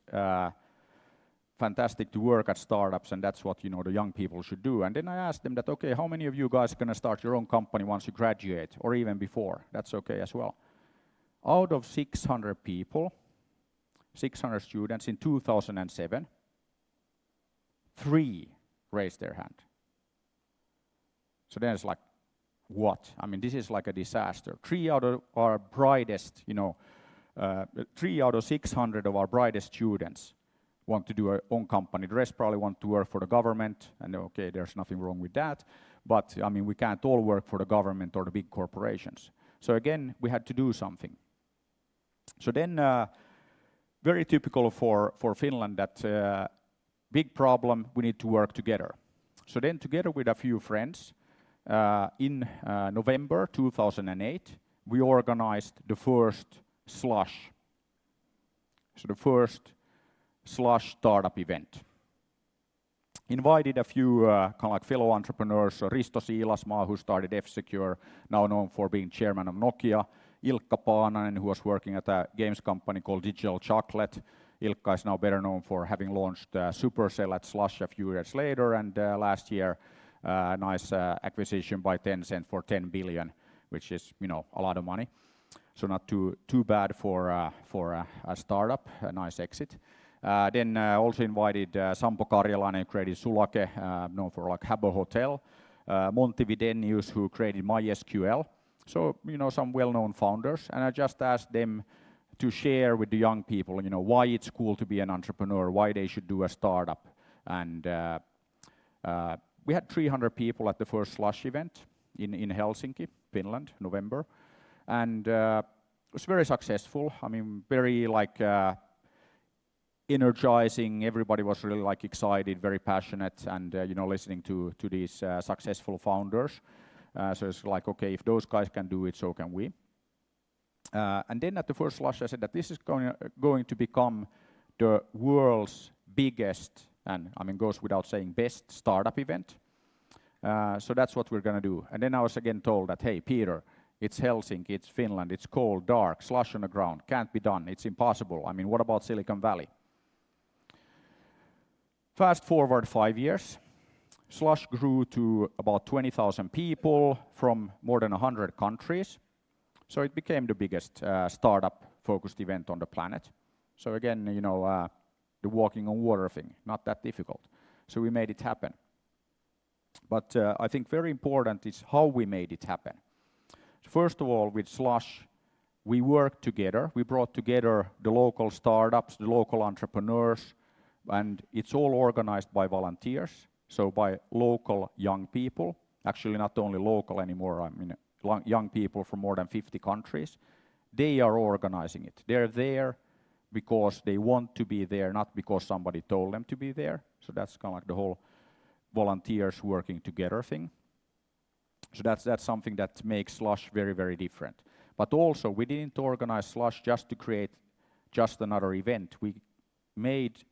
fantastic to work at startups, and that's what, you know, the young people should do. And then I asked them that, okay, how many of you guys are going to start your own company once you graduate, or even before? That's okay as well. Out of 600 people, 600 students in 2007, 3 raised their hand. So then it's like, what? I mean, this is like a disaster. 3 out of our brightest, you know, 3 out of 600 of our brightest students want to do our own company. The rest probably want to work for the government, and okay, there's nothing wrong with that. But, I mean, we can't all work for the government or the big corporations. So again, we had to do something. So then, very typical for Finland that big problem, we need to work together. So then together with a few friends, in November 2008, we organized the first Slush. So the first Slush startup event. Invited a few kind of like fellow entrepreneurs, so Risto Siilasmaa, who started F-Secure, now known for being chairman of Nokia, Ilkka Paananen, who was working at a games company called Digital Chocolate. Ilkka is now better known for having launched Supercell at Slush a few years later, and last year, nice acquisition by Tencent for 10 billion, which is, you know, a lot of money. So not too bad for a startup, a nice exit. Then also invited Sampo Karjalainen, who created Sulake, known for like Habbo Hotel, Monty Videnius, who created MySQL. So, you know, some well-known founders, and I just asked them to share with the young people, you know, why it's cool to be an entrepreneur, why they should do a startup. And we had 300 people at the first Slush event in Helsinki, Finland, November. And it was very successful. I mean, very like energizing. Everybody was really like excited, very passionate, and you know, listening to these successful founders. So it's like, okay, if those guys can do it, so can we. And then at the first Slush, I said that this is going to become the world's biggest, and I mean, goes without saying, best startup event. So that's what we're going to do. And then I was again told that, hey, Peter, it's Helsinki, it's Finland, it's cold, dark, slush on the ground, can't be done, it's impossible. I mean, what about Silicon Valley? Fast forward 5 years, Slush grew to about 20,000 people from more than 100 countries. So it became the biggest startup-focused event on the planet. So again, you know, the walking on water thing, not that difficult. So we made it happen. But I think very important is how we made it happen. First of all, with Slush, we worked together. We brought together the local startups, the local entrepreneurs, and it's all organized by volunteers, so by local young people. Actually, not only local anymore, I mean, young people from more than 50 countries. They are organizing it. They're there because they want to be there, not because somebody told them to be there. So that's kind of like the whole volunteers working together thing. So that's something that makes Slush very, very different. But also, we didn't organize Slush just to create just another event. We made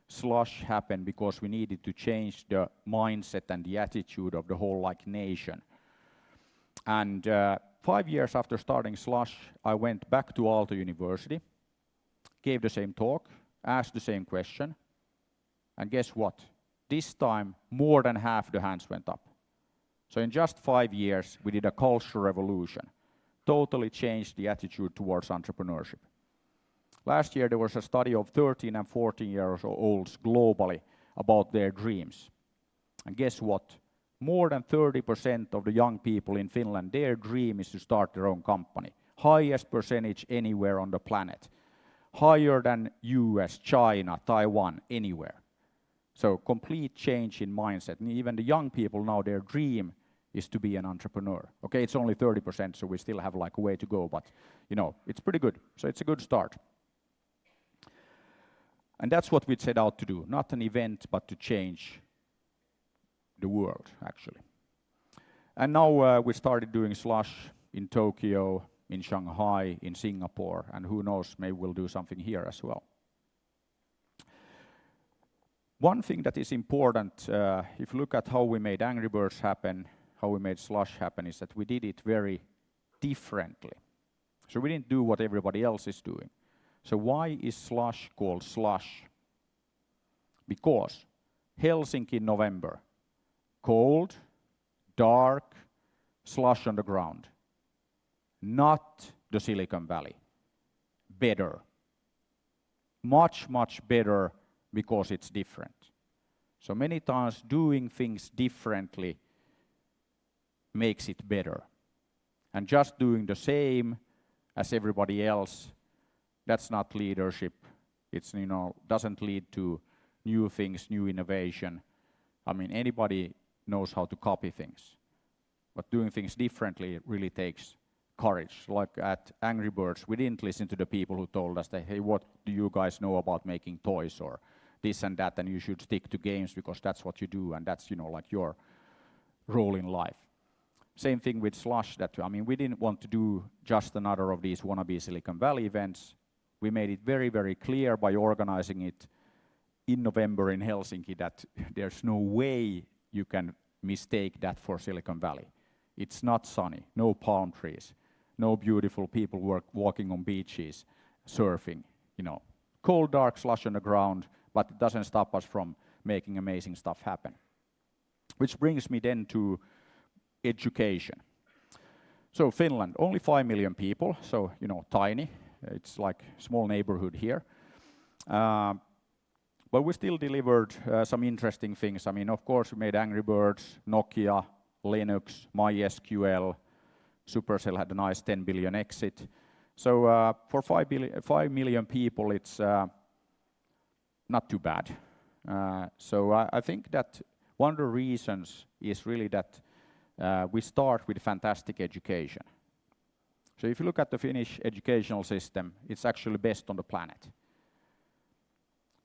Slush happen because we needed to change the mindset and the attitude of the whole like nation. And 5 years after starting Slush, I went back to Aalto University, gave the same talk, asked the same question, and guess what? This time, more than half the hands went up. So in just 5 years, we did a cultural revolution, totally changed the attitude towards entrepreneurship. Last year, there was a study of 13 and 14-year-olds globally about their dreams. And guess what? More than 30% of the young people in Finland, their dream is to start their own company. Highest percentage anywhere on the planet. Higher than US, China, Taiwan, anywhere. So complete change in mindset. And even the young people now, their dream is to be an entrepreneur. Okay, it's only 30%, so we still have like a way to go, but you know, it's pretty good. So it's a good start. And that's what we set out to do. Not an event, but to change the world, actually. And now we started doing Slush in Tokyo, in Shanghai, in Singapore, and who knows, maybe we'll do something here as well. One thing that is important, if you look at how we made Angry Birds happen, how we made Slush happen, is that we did it very differently. So we didn't do what everybody else is doing. So why is Slush called Slush? Because Helsinki in November, cold, dark, slush on the ground. Not the Silicon Valley. Better. Much, much better because it's different. So many times doing things differently makes it better. And just doing the same as everybody else, that's not leadership. It's, you know, doesn't lead to new things, new innovation. I mean, anybody knows how to copy things. But doing things differently really takes courage. Like at Angry Birds, we didn't listen to the people who told us that, hey, what do you guys know about making toys? Or this and that, and you should stick to games because that's what you do, and that's, like your role in life. Same thing with Slush, that, we didn't want to do just another of these wannabe Silicon Valley events. We made it very, very clear by organizing it in November in Helsinki that there's no way you can mistake that for Silicon Valley. It's not sunny, no palm trees, no beautiful people walking on beaches, surfing, Cold, dark, slush on the ground, but it doesn't stop us from making amazing stuff happen. Which brings me then to education. So Finland, only 5 million people, so, tiny. It's like a small neighborhood here. But we still delivered some interesting things. Of course, we made Angry Birds, Nokia, Linux, MySQL. Supercell had a nice 10 billion exit. So for 5 million people, it's not too bad. So I think that one of the reasons is really that we start with fantastic education. So if you look at the Finnish educational system, it's actually best on the planet.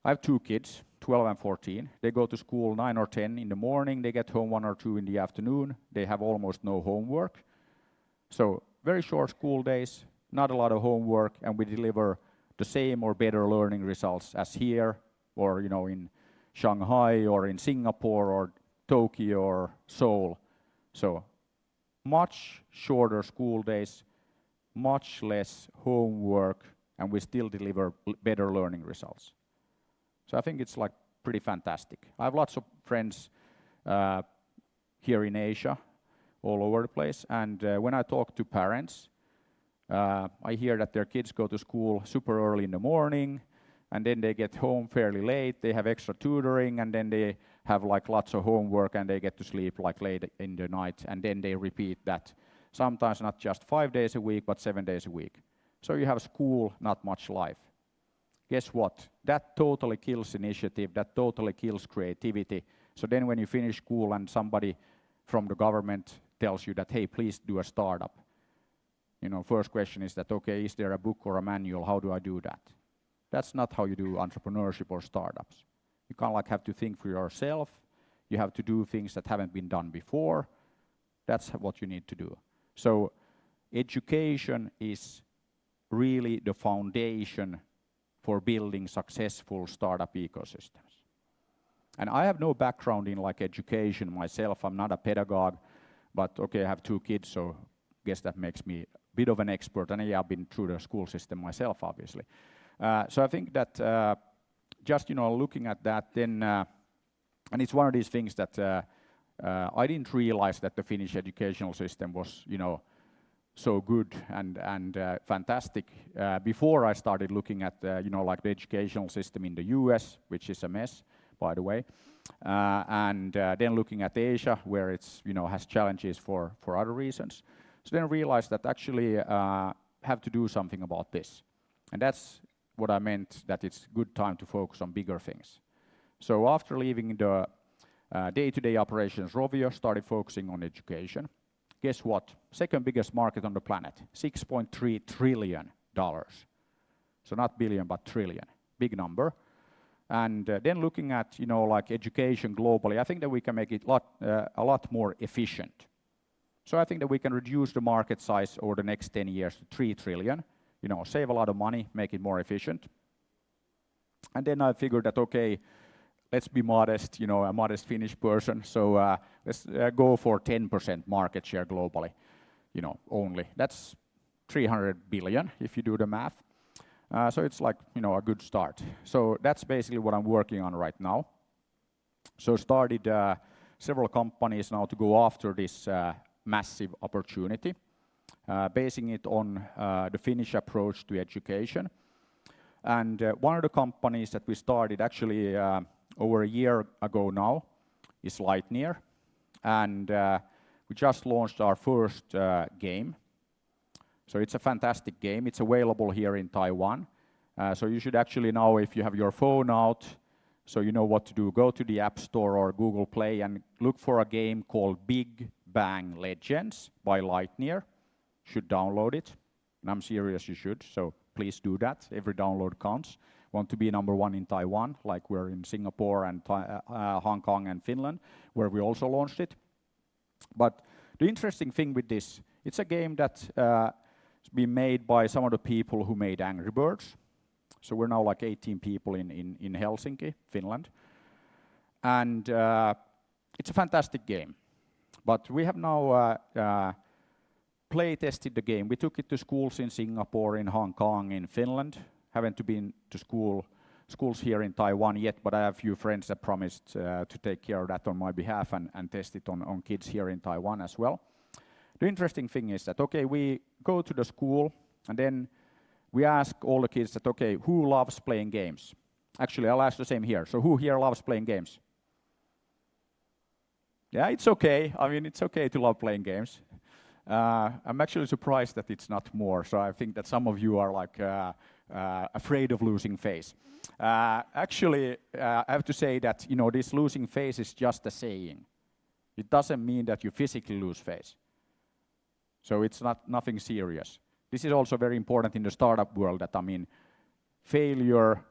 I have 2 kids, 12 and 14. They go to school 9 or 10 in the morning. They get home 1 or 2 in the afternoon. They have almost no homework. So very short school days, not a lot of homework, and we deliver the same or better learning results as here, or in Shanghai, or in Singapore, or Tokyo, or Seoul. So much shorter school days, much less homework, and we still deliver better learning results. So I think it's like pretty fantastic. I have lots of friends here in Asia, all over the place, and when I talk to parents, I hear that their kids go to school super early in the morning, and then they get home fairly late, they have extra tutoring, and then they have like lots of homework, and they get to sleep like late in the night, and then they repeat that, sometimes not just 5 days a week, but 7 days a week. So you have school, not much life. Guess what? That totally kills initiative, that totally kills creativity. So then when you finish school and somebody from the government tells you that, hey, please do a startup, first question is that, okay, is there a book or a manual? How do I do that? That's not how you do entrepreneurship or startups. You kind of have to think for yourself. You have to do things that haven't been done before. That's what you need to do. So education is really the foundation for building successful startup ecosystems. And I have no background in education myself. I'm not a pedagogue, but okay, I have 2 kids, so I guess that makes me a bit of an expert. And yeah, I've been through the school system myself, obviously. So I think that just looking at that, then and it's one of these things that I didn't realize that the Finnish educational system was so good and fantastic before I started looking at the educational system in the US, which is a mess, by the way, and then looking at Asia, where it's has challenges for other reasons. So then I realized that actually have to do something about this, and that's what I meant, that it's good time to focus on bigger things. So after leaving the day-to-day operations, Rovio started focusing on education. Guess what? Second biggest market on the planet, $6.3 trillion. So not billion, but trillion, big number. And then looking at education globally, I think that we can make it a lot more efficient. So I think that we can reduce the market size over the next 10 years to 3 trillion. Save a lot of money, make it more efficient. And then I figured that, okay, let's be modest, a modest Finnish person, so let's go for 10% market share globally, only. That's 300 billion if you do the math. So it's a good start. So that's basically what I'm working on right now. So started several companies now to go after this massive opportunity. Basing it on the Finnish approach to education. And one of the companies that we started actually over a year ago now is Lightyear. And we just launched our first game. So it's a fantastic game. It's available here in Taiwan. So you should actually now, if you have your phone out, so you know what to do, go to the App Store or Google Play and look for a game called Big Bang Legends by Lightyear. Should download it, and I'm serious, you should, so please do that. Every download counts. want to be number one in Taiwan, like we're in Singapore and Hong Kong and Finland, where we also launched it. But the interesting thing with this, it's a game that's been made by some of the people who made Angry Birds. So we're now like 18 people in Helsinki, Finland. And it's a fantastic game. But we have now play tested the game. We took it to schools in Singapore, in Hong Kong, in Finland. Haven't been to schools here in Taiwan yet, but I have a few friends that promised to take care of that on my behalf and test it on kids here in Taiwan as well. The interesting thing is that, okay, we go to the school and then we ask all the kids that, okay, who loves playing games? Actually, I'll ask the same here. So who here loves playing games? Yeah, it's okay. I mean, it's okay to love playing games. I'm actually surprised that it's not more. So I think that some of you are like afraid of losing face. Actually, I have to say that, you know, this losing face is just a saying. It doesn't mean that you physically lose face. So it's nothing serious. This is also very important in the startup world that, I mean, failure,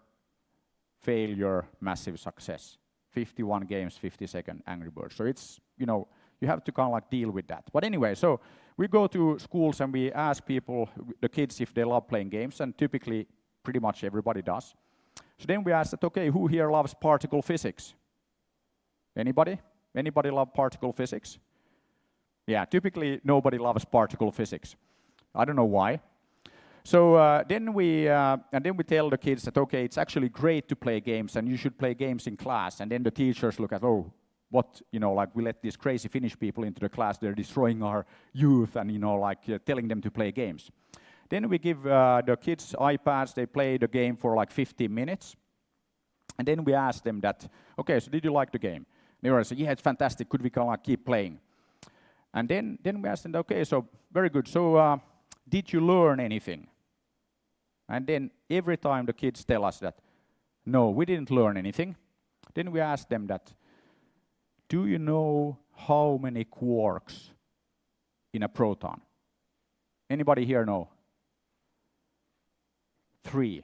massive success. 51 games, 50-second Angry Birds. So it's, you know, you have to kind of like deal with that. But anyway, so we go to schools and we ask people, the kids, if they love playing games, and typically pretty much everybody does. So then we ask that, okay, who here loves particle physics? Anybody? Anybody love particle physics? Yeah, typically nobody loves particle physics. I don't know why. So then we tell the kids that, okay, it's actually great to play games and you should play games in class. And then the teachers look at, oh, what, you know, like we let these crazy Finnish people into the class, they're destroying our youth and, you know, like telling them to play games. Then we give the kids iPads, they play the game for like 15 minutes. And then we ask them that, okay, so did you like the game? They were saying, yeah, it's fantastic, could we kind of like keep playing? And then we asked them, okay, so very good, so did you learn anything? And then every time the kids tell us that, no, we didn't learn anything. Then we ask them that, do you know how many quarks in a proton? Anybody here know? 3.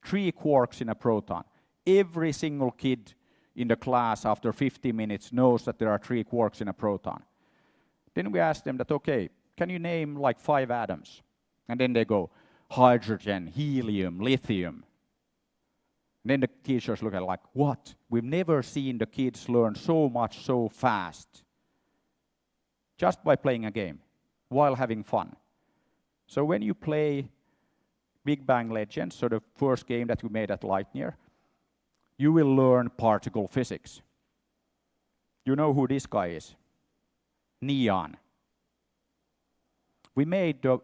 3 quarks in a proton. Every single kid in the class after 50 minutes knows that there are 3 quarks in a proton. Then we ask them that, okay, can you name like 5 atoms? And then they go, hydrogen, helium, lithium. And then the teachers look at it like, what? We've never seen the kids learn so much so fast. Just by playing a game, while having fun. So when you play Big Bang Legends, so the first game that we made at Lightyear, you will learn particle physics. You know who this guy is? Neon. We made the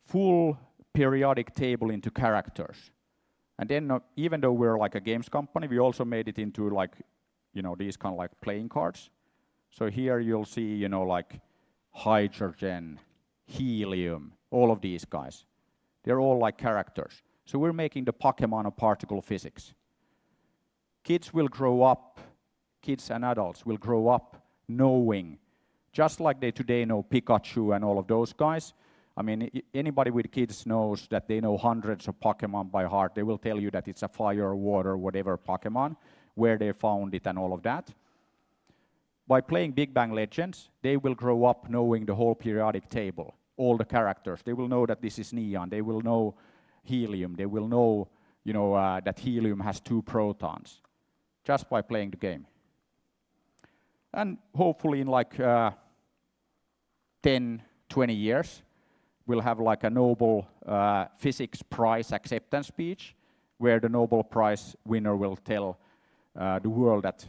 full periodic table into characters. And then even though we're like a games company, we also made it into like, you know, these kind of like playing cards. So here you'll see, you know, like hydrogen, helium, all of these guys. They're all like characters. So we're making the Pokemon of particle physics. Kids will grow up, kids and adults will grow up knowing, just like they today know Pikachu and all of those guys. I mean, anybody with kids knows that they know hundreds of Pokemon by heart. They will tell you that it's a fire, water, whatever Pokemon, where they found it and all of that. By playing Big Bang Legends, they will grow up knowing the whole periodic table, all the characters. They will know that this is neon. They will know helium. They will know, you know, that helium has 2 protons, just by playing the game. And hopefully in like 10, 20 years, we'll have like a Nobel Physics Prize acceptance speech, where the Nobel Prize winner will tell the world that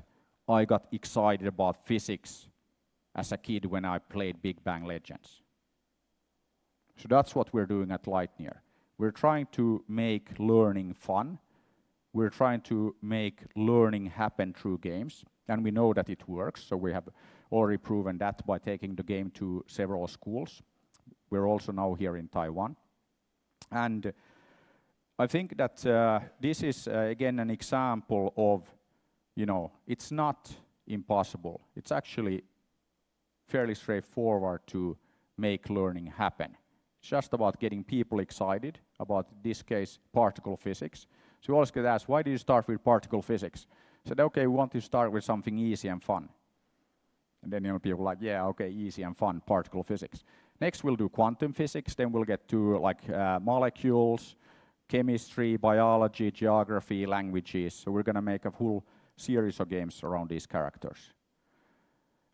I got excited about physics as a kid when I played Big Bang Legends. So that's what we're doing at Lightyear. We're trying to make learning fun. We're trying to make learning happen through games. And we know that it works, so we have already proven that by taking the game to several schools. We're also now here in Taiwan. And I think that this is, again, an example of, you know, it's not impossible. It's actually fairly straightforward to make learning happen. It's just about getting people excited about, in this case, particle physics. So you always get asked, why did you start with particle physics? I said, okay, we want to start with something easy and fun. And then people are like, yeah, okay, easy and fun, particle physics. Next we'll do quantum physics, then we'll get to molecules, chemistry, biology, geography, languages. So we're going to make a full series of games around these characters.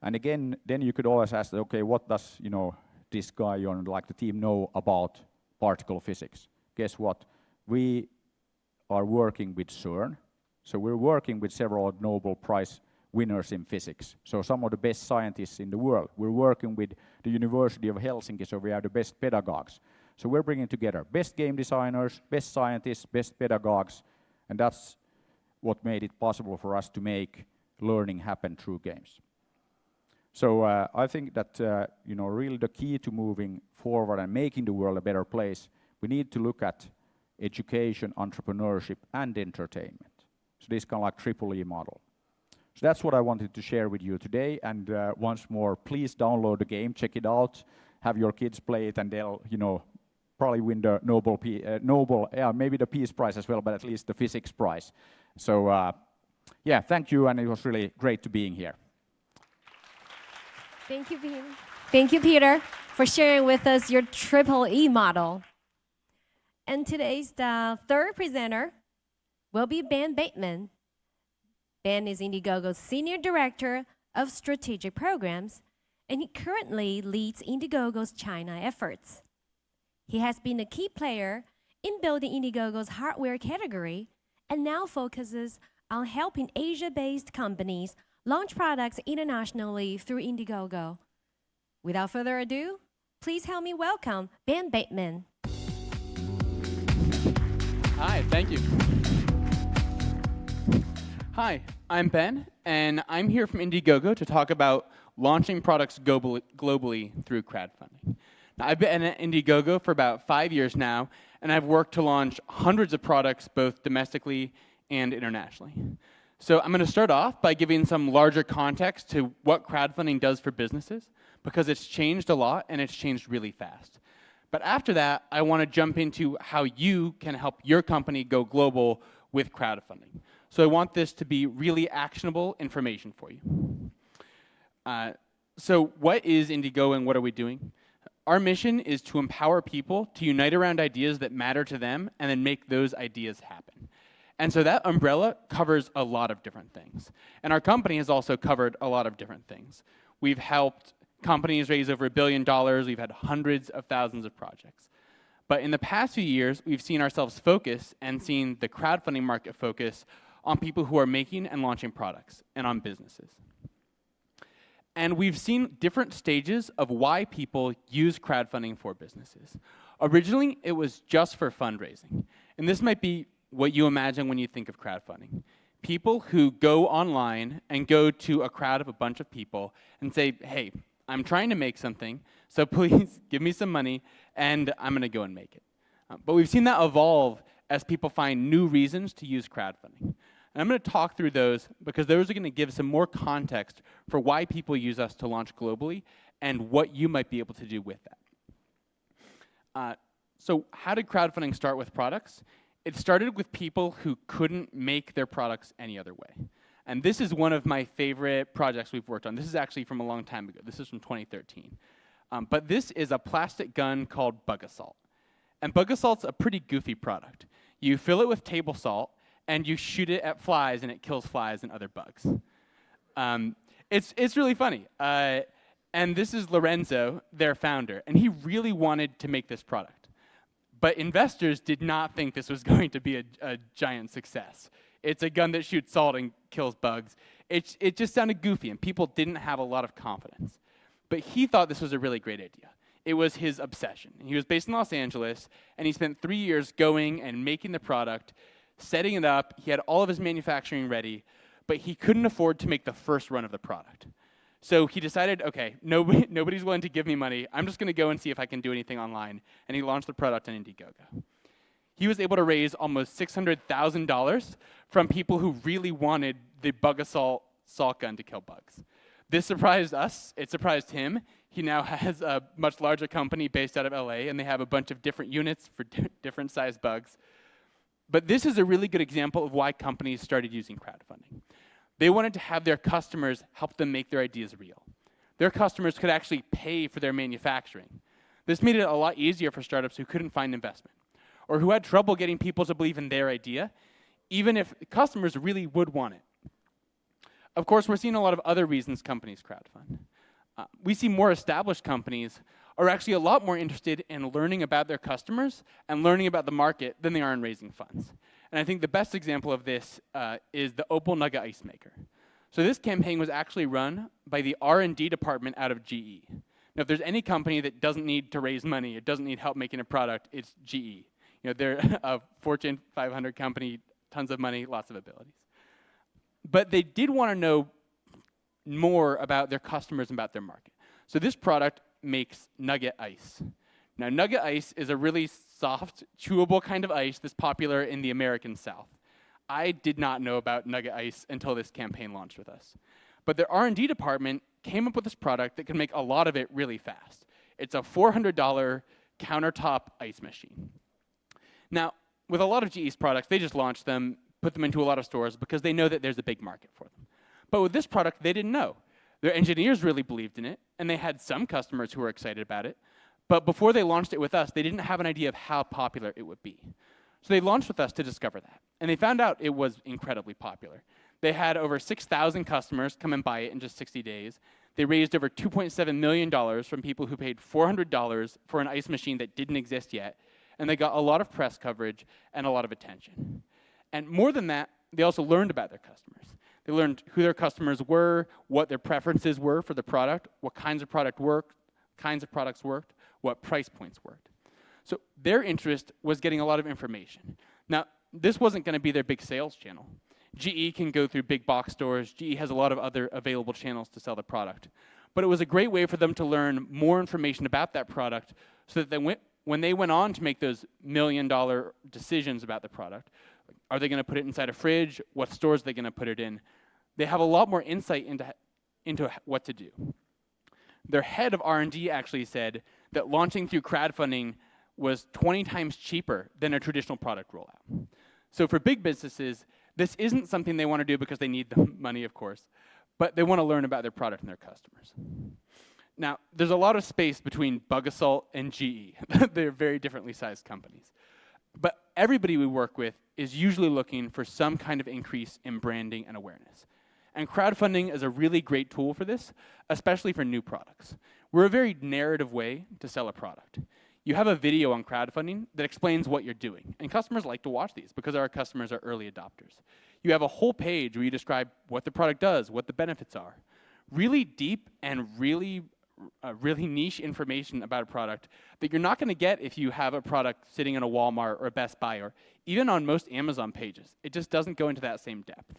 And again, then you could always ask, okay, what does this guy on the team know about particle physics? Guess what? We are working with CERN. So we're working with several Nobel Prize winners in physics. So some of the best scientists in the world. We're working with the University of Helsinki, so we are the best pedagogues. So we're bringing together best game designers, best scientists, best pedagogues, and that's what made it possible for us to make learning happen through games. So I think that really the key to moving forward and making the world a better place, we need to look at education, entrepreneurship, and entertainment. So this kind of like triple E model. So that's what I wanted to share with you today. And once more, please download the game, check it out, have your kids play it, and they'll probably win the maybe the Peace Prize as well, but at least the Physics Prize. So yeah, thank you, and it was really great to being here. Thank you, Peter. Thank you, Peter, for sharing with us your triple E model. And today's the third presenter will be Ben Bateman. Ben is Indiegogo's Senior Director of Strategic Programs, and he currently leads Indiegogo's China efforts. He has been a key player in building Indiegogo's hardware category and now focuses on helping Asia-based companies launch products internationally through Indiegogo. Without further ado, please help me welcome Ben Bateman. Hi, thank you. Hi, I'm Ben, and I'm here from Indiegogo to talk about launching products globally through crowdfunding. Now, I've been at Indiegogo for about 5 years now, and I've worked to launch hundreds of products both domestically and internationally. So I'm going to start off by giving some larger context to what crowdfunding does for businesses, because it's changed a lot and it's changed really fast. But after that, I want to jump into how you can help your company go global with crowdfunding. So I want this to be really actionable information for you. So what is Indiegogo and what are we doing? Our mission is to empower people to unite around ideas that matter to them and then make those ideas happen. And so that umbrella covers a lot of different things. And our company has also covered a lot of different things. We've helped companies raise over $1 billion. We've had hundreds of thousands of projects. But in the past few years, we've seen ourselves focus and seen the crowdfunding market focus on people who are making and launching products and on businesses. And we've seen different stages of why people use crowdfunding for businesses. Originally, it was just for fundraising. And this might be what you imagine when you think of crowdfunding. People who go online and go to a crowd of a bunch of people and say, hey, I'm trying to make something, so please give me some money, and I'm going to go and make it. But we've seen that evolve as people find new reasons to use crowdfunding. And I'm going to talk through those because those are going to give some more context for why people use us to launch globally and what you might be able to do with that. So how did crowdfunding start with products? It started with people who couldn't make their products any other way. And this is one of my favorite projects we've worked on. This is actually from a long time ago. This is from 2013. But this is a plastic gun called Bug Assault. And Bug Assault's a pretty goofy product. You fill it with table salt, and you shoot it at flies, and it kills flies and other bugs. It's really funny. And this is Lorenzo, their founder, and he really wanted to make this product. But investors did not think this was going to be a giant success. It's a gun that shoots salt and kills bugs. It just sounded goofy, and people didn't have a lot of confidence. But he thought this was a really great idea. It was his obsession. He was based in Los Angeles, and he spent 3 years going and making the product, setting it up. He had all of his manufacturing ready, but he couldn't afford to make the first run of the product. So he decided, okay, nobody's willing to give me money. I'm just going to go and see if I can do anything online. And he launched the product on Indiegogo. He was able to raise almost $600,000 from people who really wanted the Bug Assault salt gun to kill bugs. This surprised us. It surprised him. He now has a much larger company based out of LA, and they have a bunch of different units for different sized bugs. But this is a really good example of why companies started using crowdfunding. They wanted to have their customers help them make their ideas real. Their customers could actually pay for their manufacturing. This made it a lot easier for startups who couldn't find investment, or who had trouble getting people to believe in their idea, even if customers really would want it. Of course, we're seeing a lot of other reasons companies crowdfund. We see more established companies are actually a lot more interested in learning about their customers and learning about the market than they are in raising funds. And I think the best example of this is the Opal Nugget Ice Maker. So this campaign was actually run by the R&D department out of GE. Now, if there's any company that doesn't need to raise money, it doesn't need help making a product, it's GE. They're a Fortune 500 company, tons of money, lots of abilities. But they did want to know more about their customers and about their market. So this product makes nugget ice. Now, nugget ice is a really soft, chewable kind of ice that's popular in the American South. I did not know about nugget ice until this campaign launched with us. But their R&D department came up with this product that can make a lot of it really fast. It's a $400 countertop ice machine. Now, with a lot of GE's products, they just launch them, put them into a lot of stores because they know that there's a big market for them. But with this product, they didn't know. Their engineers really believed in it, and they had some customers who were excited about it. But before they launched it with us, they didn't have an idea of how popular it would be. So they launched with us to discover that. And they found out it was incredibly popular. They had over 6,000 customers come and buy it in just 60 days. They raised over $2.7 million from people who paid $400 for an ice machine that didn't exist yet. And they got a lot of press coverage and a lot of attention. And more than that, they also learned about their customers. They learned who their customers were, what their preferences were for the product, what kinds of products worked, what price points worked. So their interest was getting a lot of information. Now, this wasn't going to be their big sales channel. GE can go through big box stores. GE has a lot of other available channels to sell the product. But it was a great way for them to learn more information about that product so that when they went on to make those million-dollar decisions about the product, are they going to put it inside a fridge? What stores are they going to put it in? They have a lot more insight into what to do. Their head of R&D actually said that launching through crowdfunding was 20 times cheaper than a traditional product rollout. So for big businesses, this isn't something they want to do because they need the money, of course, but they want to learn about their product and their customers. Now, there's a lot of space between Bug Assault and GE. They're very differently sized companies. But everybody we work with is usually looking for some kind of increase in branding and awareness. And crowdfunding is a really great tool for this, especially for new products. We're a very narrative way to sell a product. You have a video on crowdfunding that explains what you're doing. And customers like to watch these because our customers are early adopters. You have a whole page where you describe what the product does, what the benefits are. Really deep and really niche information about a product that you're not going to get if you have a product sitting in a Walmart or a Best Buy or even on most Amazon pages. It just doesn't go into that same depth.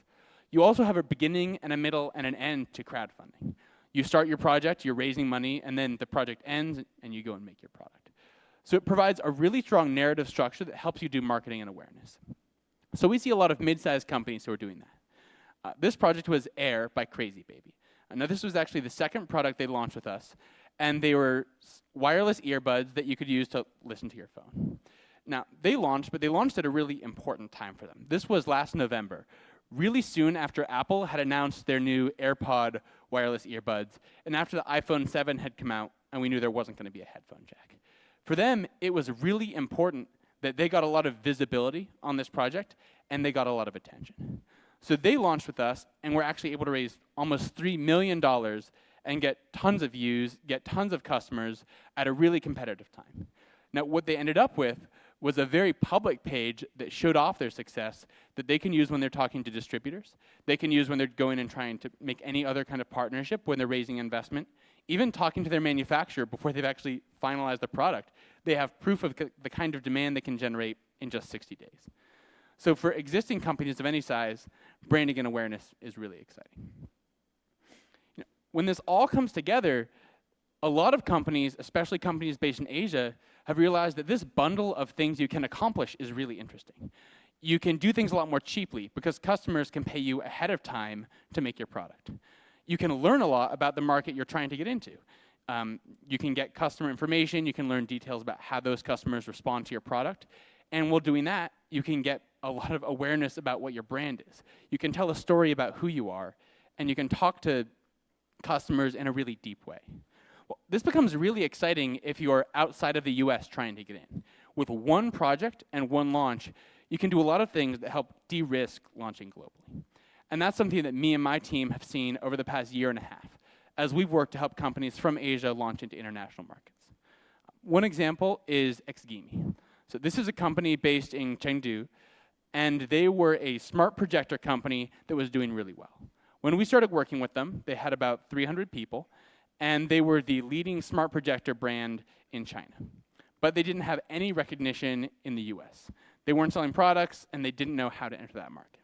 You also have a beginning and a middle and an end to crowdfunding. You start your project, you're raising money, and then the project ends and you go and make your product. So it provides a really strong narrative structure that helps you do marketing and awareness. So we see a lot of mid-sized companies who are doing that. This project was Air by Crazy Baby. Now, this was actually the second product they launched with us, and they were wireless earbuds that you could use to listen to your phone. Now, they launched, but they launched at a really important time for them. This was last November, really soon after Apple had announced their new AirPod wireless earbuds, and after the iPhone 7 had come out, and we knew there wasn't going to be a headphone jack. For them, it was really important that they got a lot of visibility on this project, and they got a lot of attention. So they launched with us, and we're actually able to raise almost $3 million and get tons of views, get tons of customers at a really competitive time. Now, what they ended up with was a very public page that showed off their success that they can use when they're talking to distributors. They can use when they're going and trying to make any other kind of partnership when they're raising investment. Even talking to their manufacturer before they've actually finalized the product, they have proof of the kind of demand they can generate in just 60 days. So for existing companies of any size, branding and awareness is really exciting. When this all comes together, a lot of companies, especially companies based in Asia, have realized that this bundle of things you can accomplish is really interesting. You can do things a lot more cheaply because customers can pay you ahead of time to make your product. You can learn a lot about the market you're trying to get into. You can get customer information. You can learn details about how those customers respond to your product. And while doing that, you can get a lot of awareness about what your brand is. You can tell a story about who you are, and you can talk to customers in a really deep way. Well, this becomes really exciting if you're outside of the US trying to get in. With one project and one launch, you can do a lot of things that help de-risk launching globally. And that's something that me and my team have seen over the past year and a half, as we've worked to help companies from Asia launch into international markets. One example is Xgimi. So this is a company based in Chengdu, and they were a smart projector company that was doing really well. When we started working with them, they had about 300 people, and they were the leading smart projector brand in China. But they didn't have any recognition in the US. They weren't selling products, and they didn't know how to enter that market.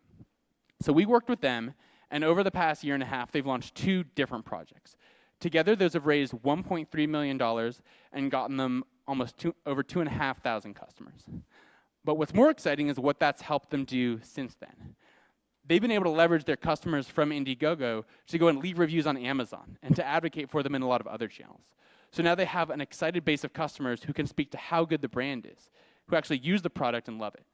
So we worked with them, and over the past year and a half, they've launched 2 different projects. Together, those have raised $1.3 million and gotten them almost over 2,500 customers. But what's more exciting is what that's helped them do since then. They've been able to leverage their customers from Indiegogo to go and leave reviews on Amazon and to advocate for them in a lot of other channels. So now they have an excited base of customers who can speak to how good the brand is, who actually use the product and love it.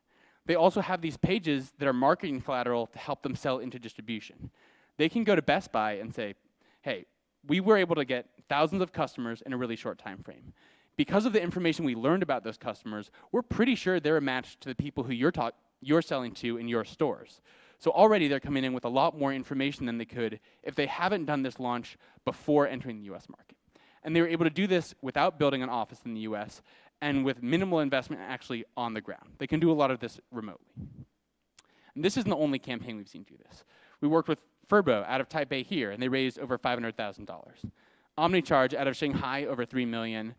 They also have these pages that are marketing collateral to help them sell into distribution. They can go to Best Buy and say, hey, we were able to get thousands of customers in a really short time frame. Because of the information we learned about those customers, we're pretty sure they're a match to the people who you're selling to in your stores. So already they're coming in with a lot more information than they could if they haven't done this launch before entering the US market. And they were able to do this without building an office in the US and with minimal investment actually on the ground. They can do a lot of this remotely. And this isn't the only campaign we've seen do this. We worked with Furbo out of Taipei here, and they raised over $500,000. OmniCharge out of Shanghai, over $3 million.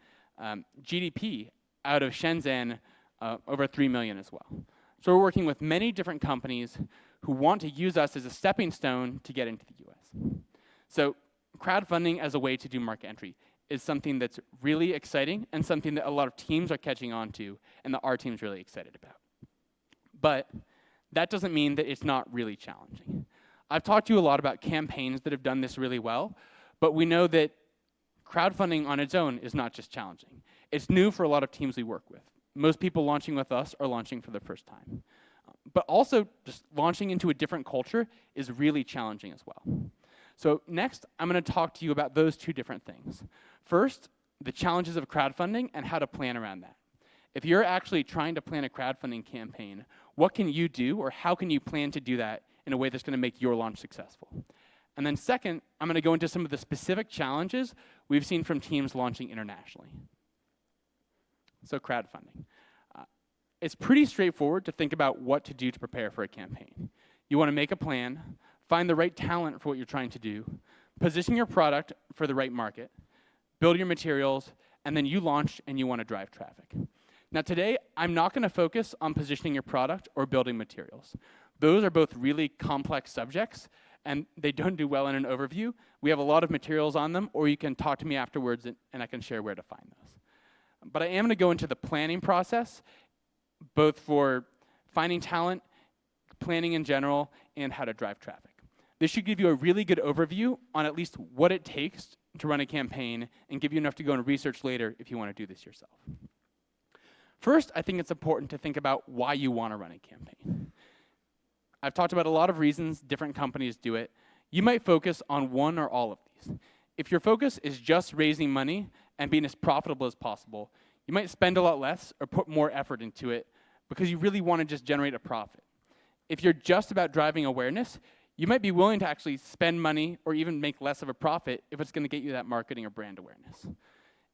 GDP out of Shenzhen, over $3 million as well. So we're working with many different companies who want to use us as a stepping stone to get into the US. So crowdfunding as a way to do market entry is something that's really exciting and something that a lot of teams are catching on to and that our team's really excited about. But that doesn't mean that it's not really challenging. I've talked to you a lot about campaigns that have done this really well, but we know that crowdfunding on its own is not just challenging. It's new for a lot of teams we work with. Most people launching with us are launching for the first time. But also, just launching into a different culture is really challenging as well. So next, I'm going to talk to you about those 2 different things. First, the challenges of crowdfunding and how to plan around that. If you're actually trying to plan a crowdfunding campaign, what can you do, or how can you plan to do that in a way that's going to make your launch successful? And then second, I'm going to go into some of the specific challenges we've seen from teams launching internationally. So crowdfunding. It's pretty straightforward to think about what to do to prepare for a campaign. You want to make a plan, find the right talent for what you're trying to do, position your product for the right market, build your materials, and then you launch and you want to drive traffic. Now today, I'm not going to focus on positioning your product or building materials. Those are both really complex subjects, and they don't do well in an overview. We have a lot of materials on them, or you can talk to me afterwards and I can share where to find those. But I am going to go into the planning process, both for finding talent, planning in general, and how to drive traffic. This should give you a really good overview on at least what it takes to run a campaign and give you enough to go and research later if you want to do this yourself. First, I think it's important to think about why you want to run a campaign. I've talked about a lot of reasons different companies do it. You might focus on one or all of these. If your focus is just raising money and being as profitable as possible, you might spend a lot less or put more effort into it because you really want to just generate a profit. If you're just about driving awareness, you might be willing to actually spend money or even make less of a profit if it's going to get you that marketing or brand awareness.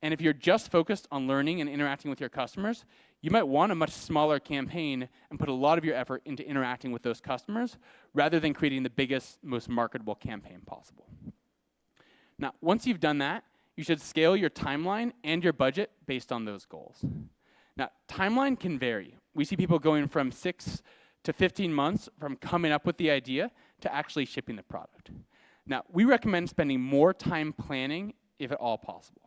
And if you're just focused on learning and interacting with your customers, you might want a much smaller campaign and put a lot of your effort into interacting with those customers rather than creating the biggest, most marketable campaign possible. Now, once you've done that, you should scale your timeline and your budget based on those goals. Now, timeline can vary. We see people going from 6 to 15 months from coming up with the idea to actually shipping the product. Now, we recommend spending more time planning if at all possible.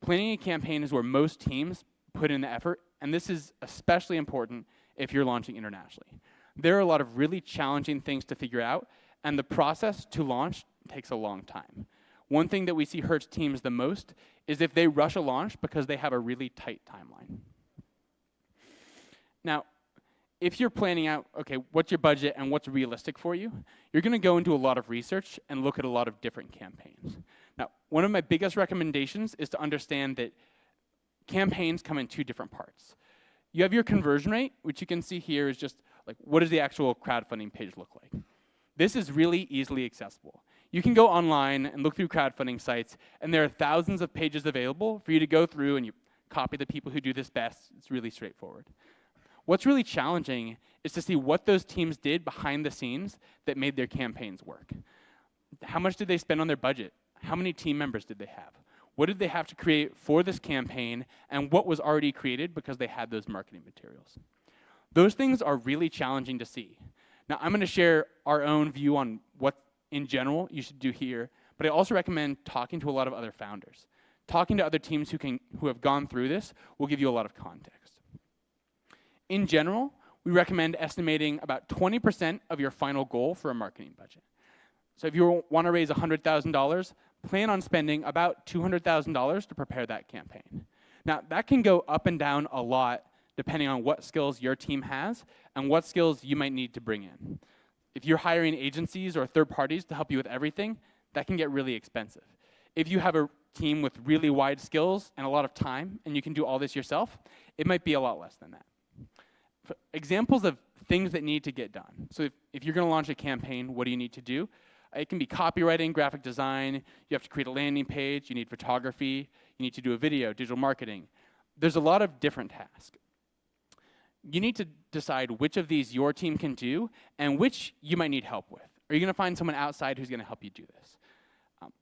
Planning a campaign is where most teams put in the effort, and this is especially important if you're launching internationally. There are a lot of really challenging things to figure out, and the process to launch takes a long time. One thing that we see hurts teams the most is if they rush a launch because they have a really tight timeline. Now, if you're planning out, okay, what's your budget and what's realistic for you, you're going to go into a lot of research and look at a lot of different campaigns. Now, one of my biggest recommendations is to understand that campaigns come in two different parts. You have your conversion rate, which you can see here is just like, what does the actual crowdfunding page look like? This is really easily accessible. You can go online and look through crowdfunding sites, and there are thousands of pages available for you to go through, and you copy the people who do this best. It's really straightforward. What's really challenging is to see what those teams did behind the scenes that made their campaigns work. How much did they spend on their budget? How many team members did they have? What did they have to create for this campaign, and what was already created because they had those marketing materials? Those things are really challenging to see. Now, I'm going to share our own view on what, in general, you should do here, but I also recommend talking to a lot of other founders. Talking to other teams who have gone through this will give you a lot of context. In general, we recommend estimating about 20% of your final goal for a marketing budget. So if you want to raise $100,000, plan on spending about $200,000 to prepare that campaign. Now, that can go up and down a lot depending on what skills your team has and what skills you might need to bring in. If you're hiring agencies or third parties to help you with everything, that can get really expensive. If you have a team with really wide skills and a lot of time, and you can do all this yourself, it might be a lot less than that. For examples of things that need to get done. So if you're going to launch a campaign, what do you need to do? It can be copywriting, graphic design, you have to create a landing page, you need photography, you need to do a video, digital marketing. There's a lot of different tasks. You need to decide which of these your team can do and which you might need help with. Are you going to find someone outside who's going to help you do this?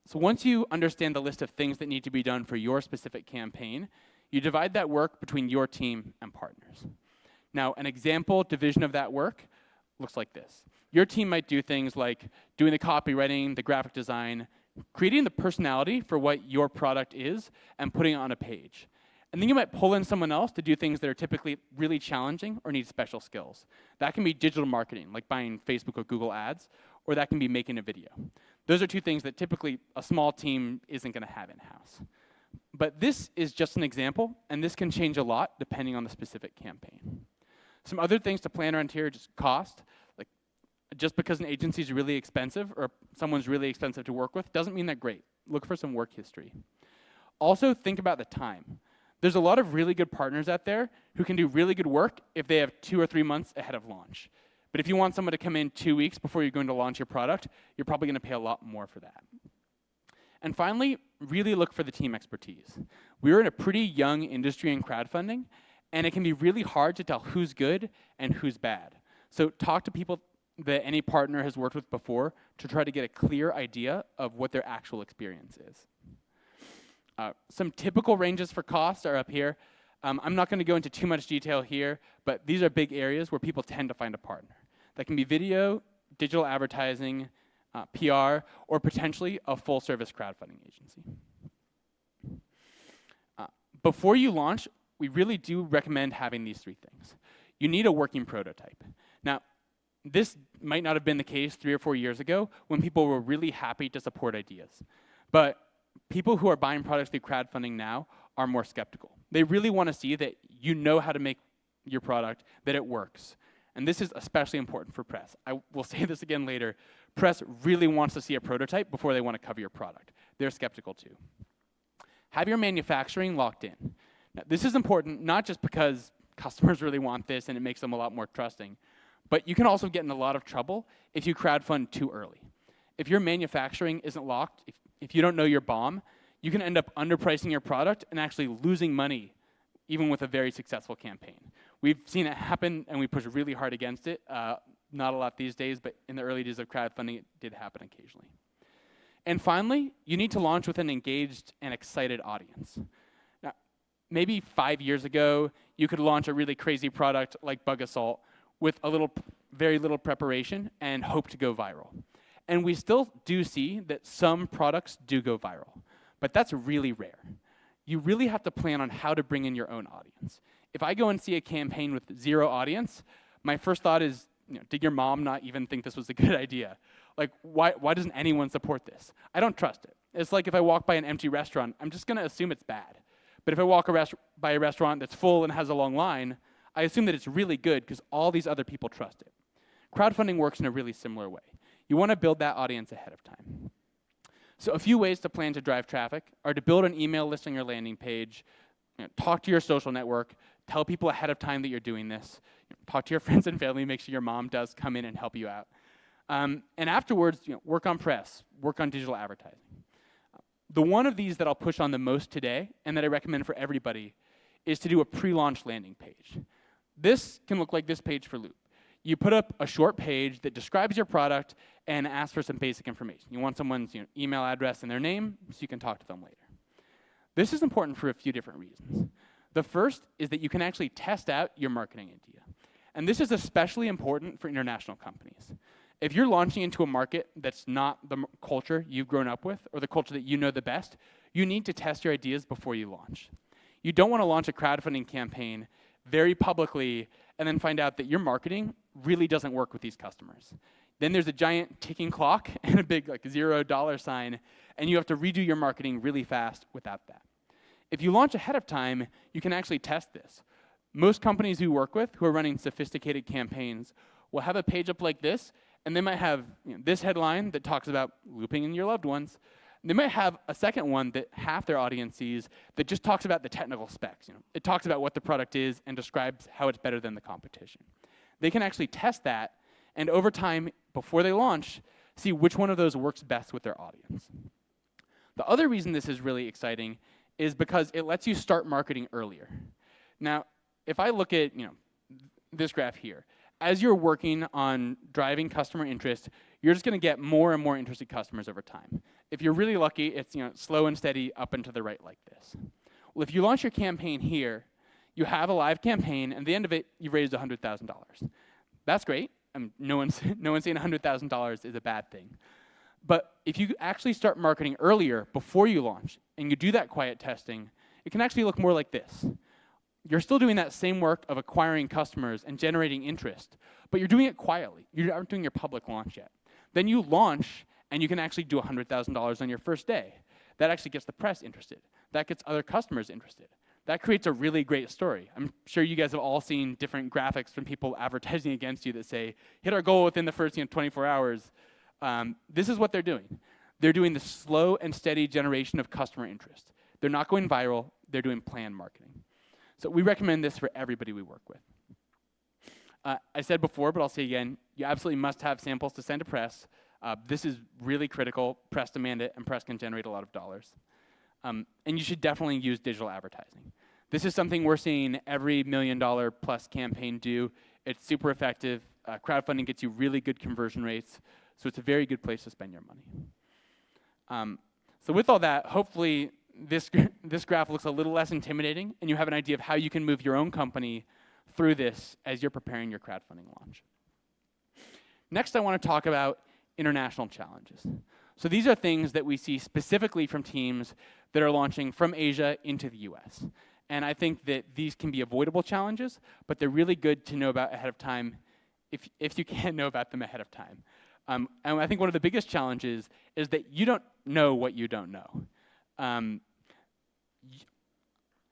So once you understand the list of things that need to be done for your specific campaign, you divide that work between your team and partners. Now, an example division of that work looks like this. Your team might do things like doing the copywriting, the graphic design, creating the personality for what your product is, and putting it on a page. And then you might pull in someone else to do things that are typically really challenging or need special skills. That can be digital marketing, like buying Facebook or Google ads, or that can be making a video. Those are two things that typically a small team isn't going to have in-house. But this is just an example, and this can change a lot depending on the specific campaign. Some other things to plan around here, just cost. Like, just because an agency is really expensive or someone's really expensive to work with doesn't mean they're great. Look for some work history. Also, think about the time. There's a lot of really good partners out there who can do really good work if they have 2 or 3 months ahead of launch. But if you want someone to come in 2 weeks before you're going to launch your product, you're probably going to pay a lot more for that. And finally, really look for the team expertise. We're in a pretty young industry in crowdfunding, and it can be really hard to tell who's good and who's bad. So talk to people that any partner has worked with before to try to get a clear idea of what their actual experience is. Some typical ranges for costs are up here. I'm not going to go into too much detail here, but these are big areas where people tend to find a partner. That can be video, digital advertising, PR, or potentially a full-service crowdfunding agency. Before you launch, we really do recommend having these 3 things. You need a working prototype. Now, this might not have been the case 3 or 4 years ago when people were really happy to support ideas. But people who are buying products through crowdfunding now are more skeptical. They really want to see that you know how to make your product, that it works. And this is especially important for press. I will say this again later. Press really wants to see a prototype before they want to cover your product. They're skeptical too. Have your manufacturing locked in. Now, this is important not just because customers really want this and it makes them a lot more trusting, but you can also get in a lot of trouble if you crowdfund too early. If your manufacturing isn't locked, if you don't know your BOM, you can end up underpricing your product and actually losing money even with a very successful campaign. We've seen it happen, and we push really hard against it. Not a lot these days, but in the early days of crowdfunding, it did happen occasionally. And finally, you need to launch with an engaged and excited audience. Now, maybe 5 years ago, you could launch a really crazy product like Bug Assault with very little preparation and hope to go viral. And we still do see that some products do go viral, but that's really rare. You really have to plan on how to bring in your own audience. If I go and see a campaign with 0 audience, my first thought is, did your mom not even think this was a good idea? Like, why doesn't anyone support this? I don't trust it. It's like if I walk by an empty restaurant, I'm just going to assume it's bad. But if I walk by a restaurant that's full and has a long line, I assume that it's really good because all these other people trust it. Crowdfunding works in a really similar way. You want to build that audience ahead of time. So a few ways to plan to drive traffic are to build an email list on your landing page, talk to your social network, tell people ahead of time that you're doing this, talk to your friends and family, make sure your mom does come in and help you out. And afterwards, work on press, work on digital advertising. The one of these that I'll push on the most today, and that I recommend for everybody, is to do a pre-launch landing page. This can look like this page for Loop. You put up a short page that describes your product and asks for some basic information. You want someone's email address and their name so you can talk to them later. This is important for a few different reasons. The first is that you can actually test out your marketing idea. And this is especially important for international companies. If you're launching into a market that's not the culture you've grown up with or the culture that you know the best, you need to test your ideas before you launch. You don't want to launch a crowdfunding campaign very publicly and then find out that your marketing really doesn't work with these customers. Then there's a giant ticking clock and a big $0 sign, and you have to redo your marketing really fast without that. If you launch ahead of time, you can actually test this. Most companies we work with who are running sophisticated campaigns will have a page up like this, and they might have this headline that talks about looping in your loved ones. They might have a second one that half their audience sees that just talks about the technical specs. It talks about what the product is and describes how it's better than the competition. They can actually test that, and over time, before they launch, see which one of those works best with their audience. The other reason this is really exciting is because it lets you start marketing earlier. Now, if I look at this graph here, as you're working on driving customer interest, you're just going to get more and more interested customers over time. If you're really lucky, it's slow and steady up and to the right like this. Well, if you launch your campaign here, you have a live campaign, and at the end of it, you've raised $100,000. That's great. No one's saying $100,000 is a bad thing. But if you actually start marketing earlier, before you launch, and you do that quiet testing, it can actually look more like this. You're still doing that same work of acquiring customers and generating interest, but you're doing it quietly. You aren't doing your public launch yet. Then you launch, and you can actually do $100,000 on your first day. That actually gets the press interested. That gets other customers interested. That creates a really great story. I'm sure you guys have all seen different graphics from people advertising against you that say, hit our goal within the first 24 hours. This is what they're doing. They're doing the slow and steady generation of customer interest. They're not going viral. They're doing planned marketing. So we recommend this for everybody we work with. I said before, but I'll say again, you absolutely must have samples to send to press. This is really critical. Press demand it, and press can generate a lot of dollars. And you should definitely use digital advertising. This is something we're seeing every $1 million plus campaign do. It's super effective. Crowdfunding gets you really good conversion rates, so it's a very good place to spend your money. So with all that, hopefully this graph looks a little less intimidating, and you have an idea of how you can move your own company through this as you're preparing your crowdfunding launch. Next, I want to talk about international challenges. So these are things that we see specifically from teams that are launching from Asia into the US. And I think that these can be avoidable challenges, but they're really good to know about ahead of time if you can know about them ahead of time. And I think one of the biggest challenges is that you don't know what you don't know.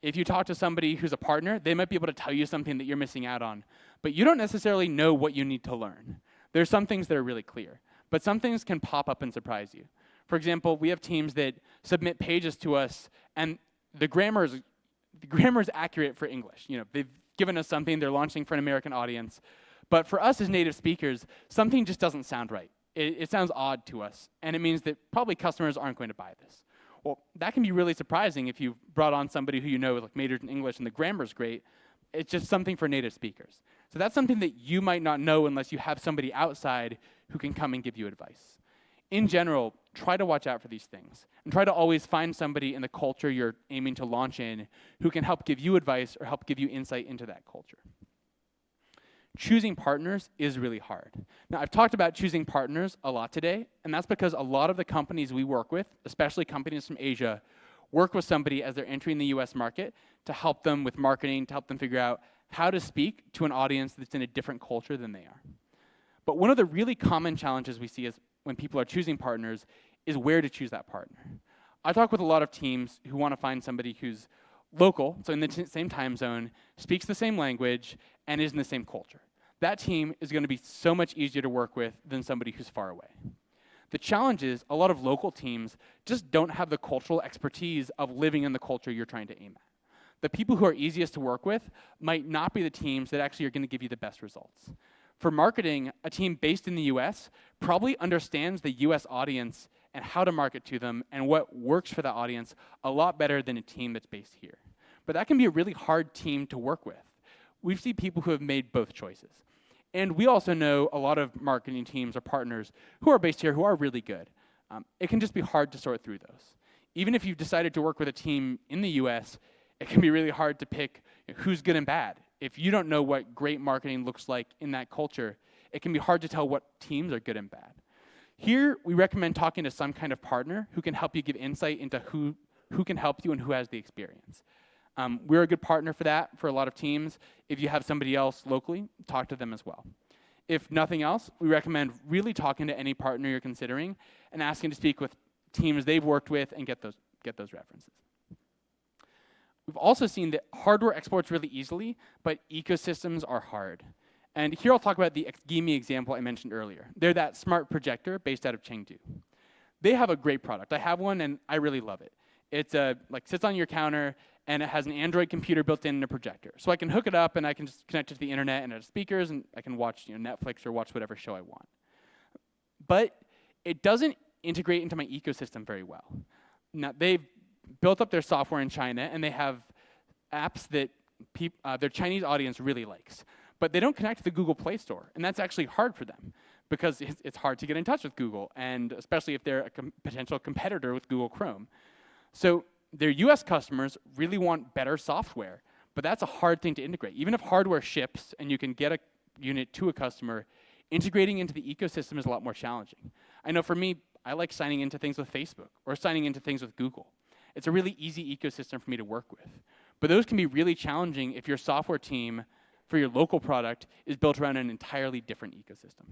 If you talk to somebody who's a partner, they might be able to tell you something that you're missing out on, but you don't necessarily know what you need to learn. There's some things that are really clear, but some things can pop up and surprise you. For example, we have teams that submit pages to us, and the grammar is accurate for English. They've given us something, they're launching for an American audience, but for us as native speakers, something just doesn't sound right. It sounds odd to us, and it means that probably customers aren't going to buy this. Well, that can be really surprising if you've brought on somebody who majored in English and the grammar's great. It's just something for native speakers. So that's something that you might not know unless you have somebody outside who can come and give you advice. In general, try to watch out for these things, and try to always find somebody in the culture you're aiming to launch in who can help give you advice or help give you insight into that culture. Choosing partners is really hard. Now, I've talked about choosing partners a lot today, and that's because a lot of the companies we work with, especially companies from Asia, work with somebody as they're entering the US market to help them with marketing, to help them figure out how to speak to an audience that's in a different culture than they are. But one of the really common challenges we see is when people are choosing partners is where to choose that partner. I talk with a lot of teams who want to find somebody who's local, so in the same time zone, speaks the same language, and is in the same culture. That team is going to be so much easier to work with than somebody who's far away. The challenge is a lot of local teams just don't have the cultural expertise of living in the culture you're trying to aim at. The people who are easiest to work with might not be the teams that actually are going to give you the best results. For marketing, a team based in the US probably understands the US audience and how to market to them and what works for that audience a lot better than a team that's based here. But that can be a really hard team to work with. We've seen people who have made both choices. And we also know a lot of marketing teams or partners who are based here who are really good. It can just be hard to sort through those. Even if you've decided to work with a team in the US, it can be really hard to pick who's good and bad. If you don't know what great marketing looks like in that culture, it can be hard to tell what teams are good and bad. Here, we recommend talking to some kind of partner who can help you give insight into who can help you and who has the experience. We're a good partner for that for a lot of teams. If you have somebody else locally, talk to them as well. If nothing else, we recommend really talking to any partner you're considering and asking to speak with teams they've worked with and get those references. We've also seen that hardware exports really easily, but ecosystems are hard. And here I'll talk about the Gimi example I mentioned earlier. They're that smart projector based out of Chengdu. They have a great product. I have one and I really love it. It's sits on your counter and it has an Android computer built in and a projector. So I can hook it up and I can just connect it to the internet and it has speakers and I can watch Netflix or watch whatever show I want. But it doesn't integrate into my ecosystem very well. Now they've built up their software in China and they have apps that their Chinese audience really likes. But they don't connect to the Google Play Store, and that's actually hard for them because it's hard to get in touch with Google, and especially if they're a potential competitor with Google Chrome. So their US customers really want better software, but that's a hard thing to integrate. Even if hardware ships and you can get a unit to a customer, integrating into the ecosystem is a lot more challenging. I know for me, I like signing into things with Facebook or signing into things with Google. It's a really easy ecosystem for me to work with. But those can be really challenging if your software team for your local product is built around an entirely different ecosystem.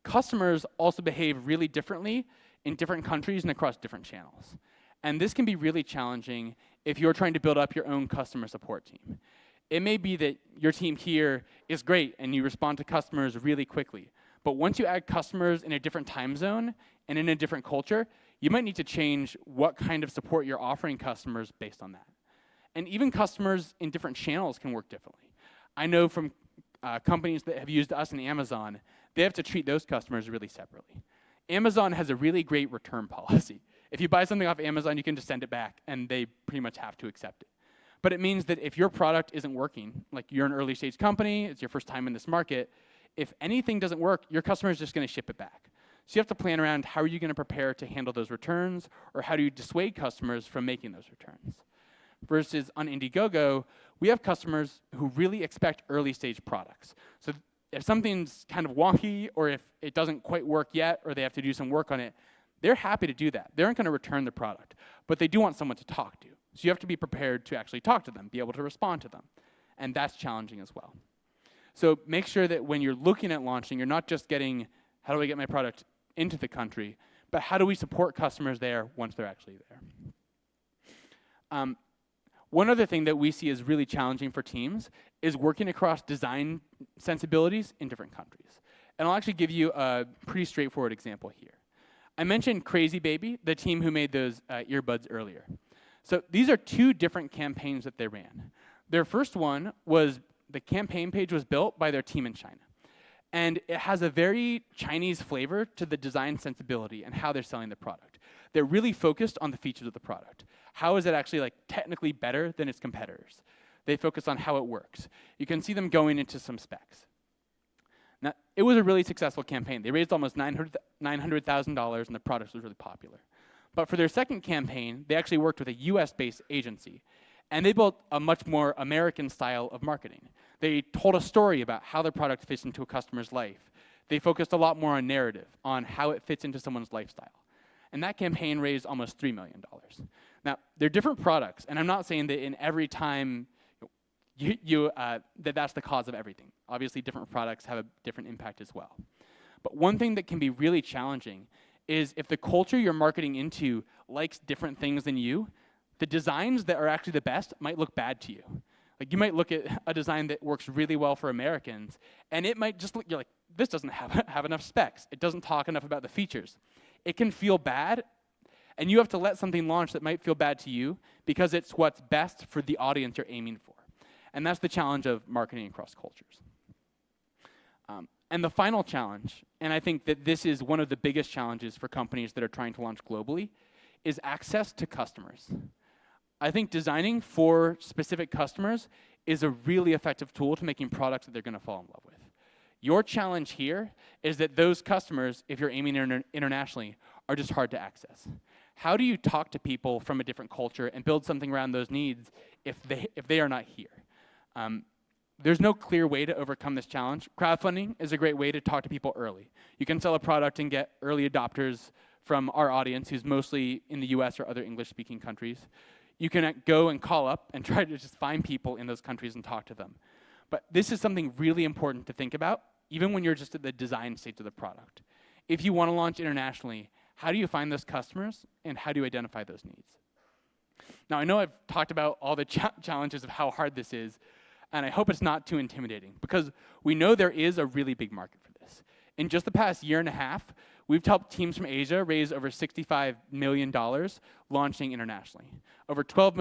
Customers also behave really differently in different countries and across different channels. And this can be really challenging if you're trying to build up your own customer support team. It may be that your team here is great and you respond to customers really quickly. But once you add customers in a different time zone and in a different culture, you might need to change what kind of support you're offering customers based on that. And even customers in different channels can work differently. I know from companies that have used us in Amazon, they have to treat those customers really separately. Amazon has a really great return policy. If you buy something off Amazon, you can just send it back, and they pretty much have to accept it. But it means that if your product isn't working, like you're an early stage company, it's your first time in this market, if anything doesn't work, your customer is just going to ship it back. So you have to plan around how are you going to prepare to handle those returns, or how do you dissuade customers from making those returns? Versus on Indiegogo, we have customers who really expect early stage products. So if something's kind of wonky, or if it doesn't quite work yet, or they have to do some work on it, they're happy to do that. They aren't going to return the product, but they do want someone to talk to. So you have to be prepared to actually talk to them, be able to respond to them. And that's challenging as well. So make sure that when you're looking at launching, you're not just getting, how do I get my product into the country, but how do we support customers there once they're actually there? One other thing that we see is really challenging for teams is working across design sensibilities in different countries. And I'll actually give you a pretty straightforward example here. I mentioned Crazy Baby, the team who made those earbuds earlier. So these are two different campaigns that they ran. Their first one was, the campaign page was built by their team in China. And it has a very Chinese flavor to the design sensibility and how they're selling the product. They're really focused on the features of the product. How is it actually technically better than its competitors? They focus on how it works. You can see them going into some specs. Now, it was a really successful campaign. They raised almost $900,000 and the product was really popular. But for their second campaign, they actually worked with a US-based agency. And they built a much more American style of marketing. They told a story about how their product fits into a customer's life. They focused a lot more on narrative, on how it fits into someone's lifestyle. And that campaign raised almost $3 million. Now, they're different products, and I'm not saying that in every time that's the cause of everything. Obviously, different products have a different impact as well. But one thing that can be really challenging is if the culture you're marketing into likes different things than you, the designs that are actually the best might look bad to you. Like you might look at a design that works really well for Americans, and it might just look, you're like, this doesn't have enough specs. It doesn't talk enough about the features. It can feel bad, and you have to let something launch that might feel bad to you because it's what's best for the audience you're aiming for. And that's the challenge of marketing across cultures. And the final challenge, and I think that this is one of the biggest challenges for companies that are trying to launch globally, is access to customers. I think designing for specific customers is a really effective tool to making products that they're going to fall in love with. Your challenge here is that those customers, if you're aiming internationally, are just hard to access. How do you talk to people from a different culture and build something around those needs if they are not here? There's no clear way to overcome this challenge. Crowdfunding is a great way to talk to people early. You can sell a product and get early adopters from our audience, who's mostly in the US or other English-speaking countries. You can go and call up and try to just find people in those countries and talk to them. But this is something really important to think about, even when you're just at the design stage of the product. If you want to launch internationally, how do you find those customers, and how do you identify those needs? Now, I know I've talked about all the challenges of how hard this is, and I hope it's not too intimidating, because we know there is a really big market for this. In just the past year and a half, we've helped teams from Asia raise over $65 million launching internationally. Over $12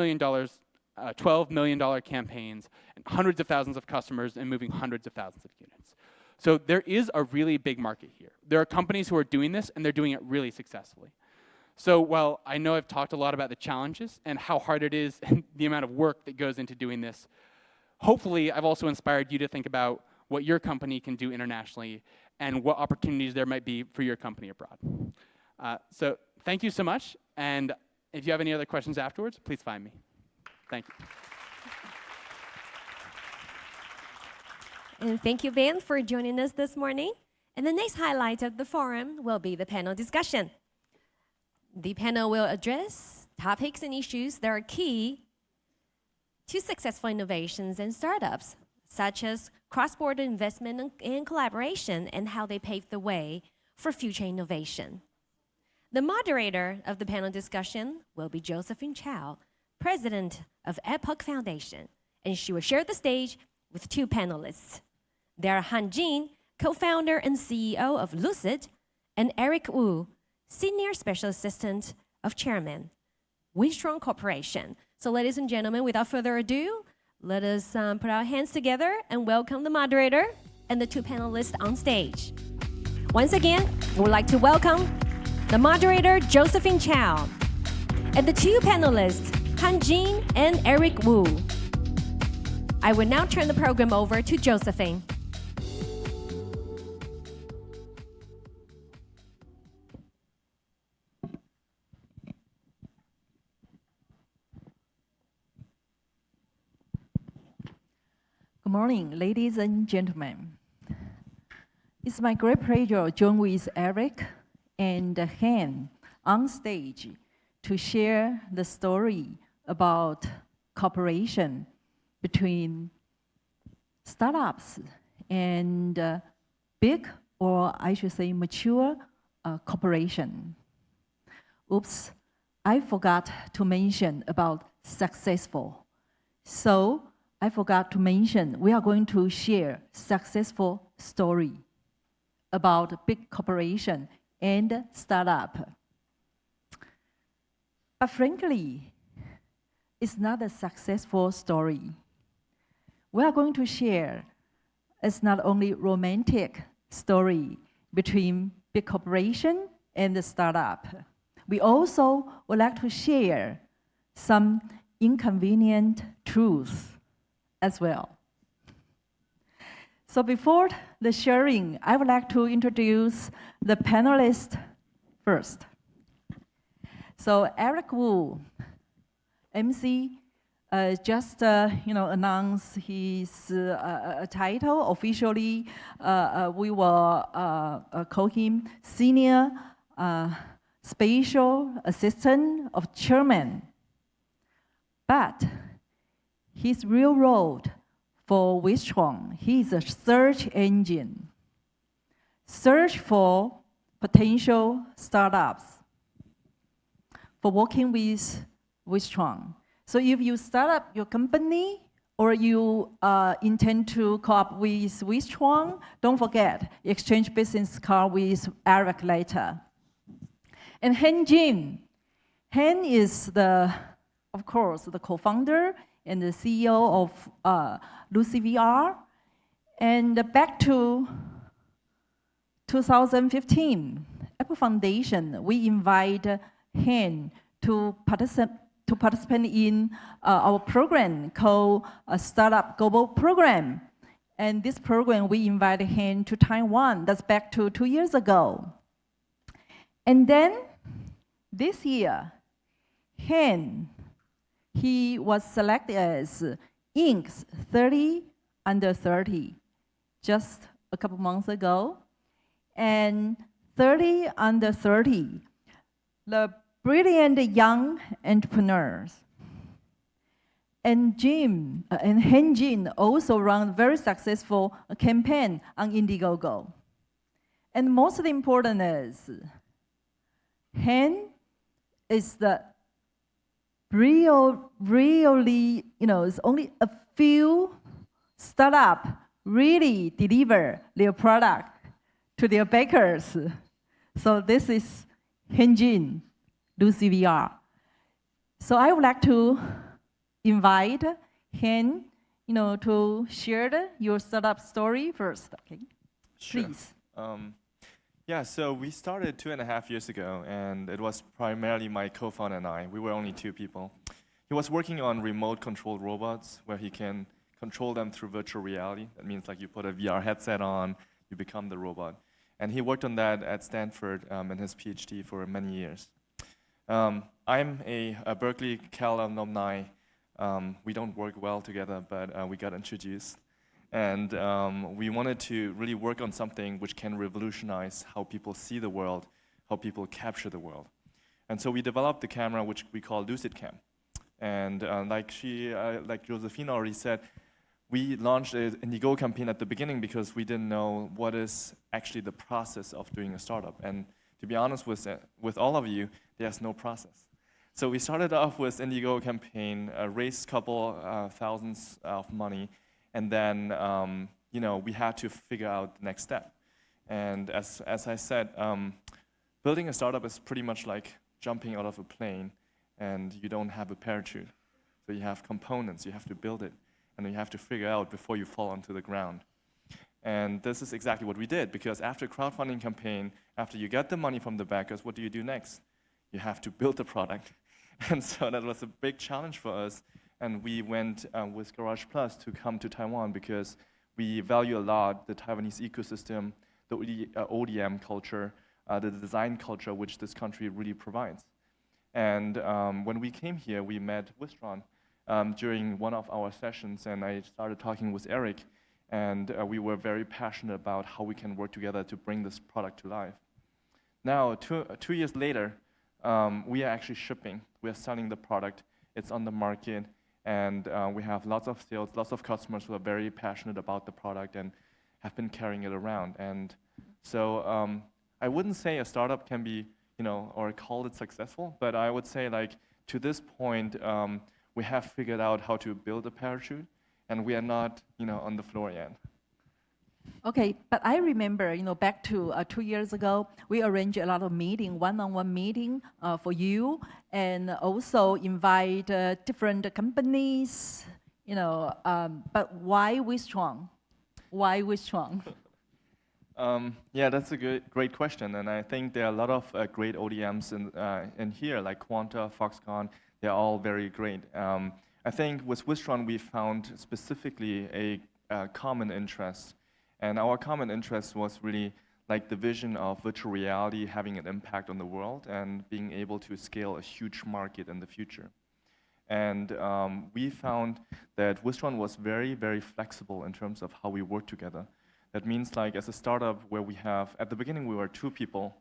million campaigns, and hundreds of thousands of customers, and moving hundreds of thousands of units. So there is a really big market here. There are companies who are doing this, and they're doing it really successfully. So while I know I've talked a lot about the challenges and how hard it is and the amount of work that goes into doing this, hopefully I've also inspired you to think about what your company can do internationally and what opportunities there might be for your company abroad. So thank you so much, and if you have any other questions afterwards, please find me. Thank you. And thank you, Ben, for joining us this morning. And the next highlight of the forum will be the panel discussion. The panel will address topics and issues that are key to successful innovations and startups, such as cross-border investment and collaboration, and how they pave the way for future innovation. The moderator of the panel discussion will be Josephine Chow, president of Epoch Foundation, and she will share the stage with two panelists. They are Han Jin, co-founder and CEO of Lucid, and Eric Wu, senior special assistant of chairman, Wistron Corporation. So ladies and gentlemen, without further ado, let us put our hands together and welcome the moderator and the two panelists on stage. Once again, we would like to welcome the moderator, Josephine Chow, and the two panelists, Han Jin and Eric Wu. I will now turn the program over to Josephine. Good morning, ladies and gentlemen. It's my great pleasure to join with Eric and Han on stage to share the story about cooperation between startups and big, or I should say mature, corporation. Oops, I forgot to mention about successful. So I forgot to mention we are going to share successful story about big corporation and startup. But frankly, it's not a successful story. We are going to share it's not only romantic story between big corporation and the startup. We also would like to share some inconvenient truths as well. So before the sharing, I would like to introduce the panelists first. So Eric Wu, MC, just announced his title. Officially, we will call him Senior Special Assistant of Chairman. But his real role for Wistron, he is a search engine. Search for potential startups. For working with Wistron. So if you start up your company or you intend to co-op with Wistron, don't forget, exchange business card with Eric later. And Han Jin. Han is of course, the co-founder and the CEO of Lucy VR. And back to 2015, Apple Foundation, we invite Han to participate in our program called a Startup Global Program. And this program, we invited Han to Taiwan. That's back to 2 years ago. And then this year, Han, he was selected as Inc.'s 30 under 30 just a couple months ago. And 30 under 30, the brilliant young entrepreneurs. And Han Jin also ran a very successful campaign on Indiegogo. And most important is, Han is the really, it's only a few startups really deliver their product to their backers. So this is Han Jin, Lucy VR. So I would like to invite Han, to share your startup story first. Okay, sure. Please. Yeah, so we started 2.5 years ago, and it was primarily my co-founder and I. We were only 2 people. He was working on remote-controlled robots, where he can control them through virtual reality. That means like you put a VR headset on, you become the robot. And he worked on that at Stanford in his PhD for many years. I'm a Berkeley Cal alumni. We don't work well together, but we got introduced. And we wanted to really work on something which can revolutionize how people see the world, how people capture the world. And so we developed the camera, which we call LucidCam. And like Josephine already said, we launched an Indiegogo campaign at the beginning because we didn't know what is actually the process of doing a startup. And to be honest with all of you, there's no process. So we started off with Indiegogo campaign, raised a couple thousands of money, and then we had to figure out the next step. And as I said, building a startup is pretty much like jumping out of a plane, and you don't have a parachute. So you have components, you have to build it, and you have to figure out before you fall onto the ground. And this is exactly what we did, because after a crowdfunding campaign, after you get the money from the backers, what do you do next? You have to build the product. And so that was a big challenge for us. And we went with Garage Plus to come to Taiwan because we value a lot the Taiwanese ecosystem, the ODM culture, the design culture which this country really provides. And when we came here, we met Wistron during one of our sessions, and I started talking with Eric, and we were very passionate about how we can work together to bring this product to life. Now, 2 years later, we are actually shipping. We are selling the product. It's on the market. And we have lots of sales, lots of customers who are very passionate about the product and have been carrying it around. And so I wouldn't say a startup can be, or call it successful, but I would say like to this point, we have figured out how to build a parachute, and we are not, on the floor yet. Okay, but I remember, back to 2 years ago, we arranged a lot of meeting, one-on-one meeting for you, and also invite different companies, but why Wistron? Why Wistron? Yeah, that's a great question, and I think there are a lot of great ODMs in here, like Quanta, Foxconn. They're all very great. I think with Wistron, we found specifically a common interest. And our common interest was really like the vision of virtual reality having an impact on the world and being able to scale a huge market in the future. And we found that Wistron was very, very flexible in terms of how we work together. That means like as a startup where we have, at the beginning we were 2 people,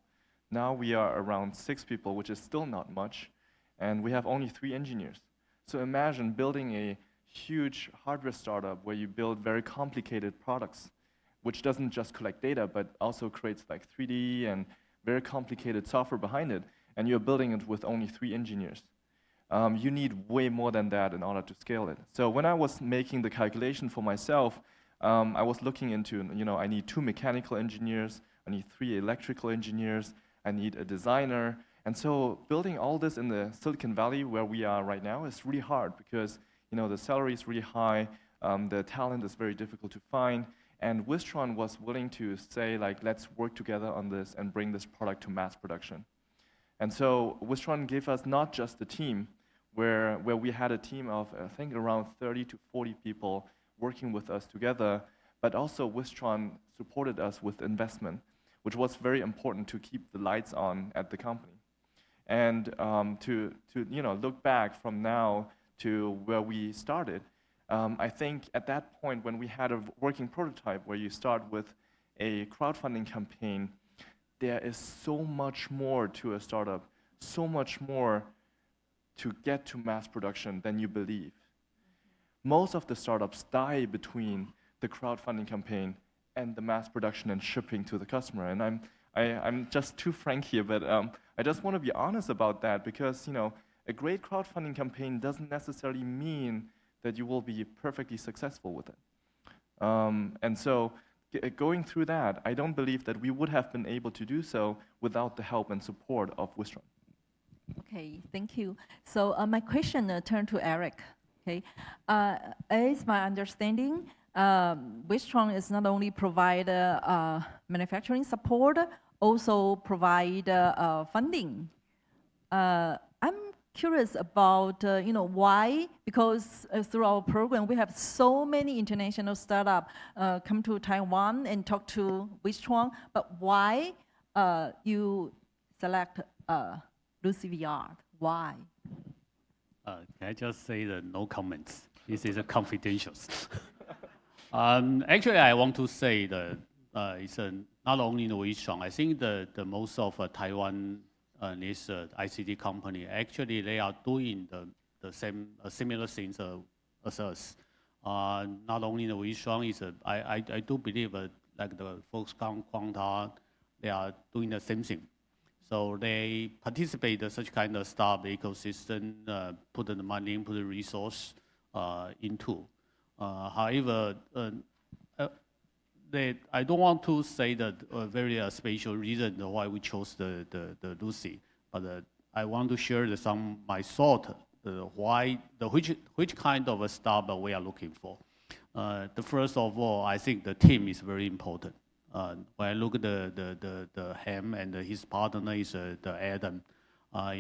now we are around 6 people, which is still not much, and we have only 3 engineers. So imagine building a huge hardware startup where you build very complicated products, which doesn't just collect data, but also creates like 3D and very complicated software behind it, and you're building it with only 3 engineers. you need way more than that in order to scale it. So when I was making the calculation for myself, I was looking into, I need 2 mechanical engineers, I need 3 electrical engineers, I need a designer. And so building all this in the Silicon Valley where we are right now is really hard because, the salary is really high, the talent is very difficult to find. And Wistron was willing to say, like, let's work together on this and bring this product to mass production. And so Wistron gave us not just the team, where we had a team of, I think, around 30 to 40 people working with us together, but also Wistron supported us with investment, which was very important to keep the lights on at the company. And to look back from now to where we started, I think at that point when we had a working prototype where you start with a crowdfunding campaign, there is so much more to a startup, so much more to get to mass production than you believe. Most of the startups die between the crowdfunding campaign and the mass production and shipping to the customer. And I'm just too frank here, but I just want to be honest about that because a great crowdfunding campaign doesn't necessarily mean that you will be perfectly successful with it. And so going through that, I don't believe that we would have been able to do so without the help and support of Wistron. Okay, thank you. So my question turned to Eric. Okay, as my understanding, Wistron is not only provide manufacturing support, also provide funding. I'm curious about why, because through our program we have so many international startups come to Taiwan and talk to Wistron, but why you select Lucy VR? Why? Can I just say that no comments? This is a confidential. Actually, I want to say that it's not only in Wistron. I think the most of Taiwan this ICT company actually they are doing the same similar things as us. Not only in Wistron is I do believe like the Foxconn, Quanta, they are doing the same thing. So they participate in such kind of startup ecosystem, put the money, put the resource into. However, I don't want to say that a very special reason why we chose the Lucy, but I want to share my thought which kind of a startup we are looking for. The first of all, I think the team is very important. When I look at the Ham and his partner is the Adam. All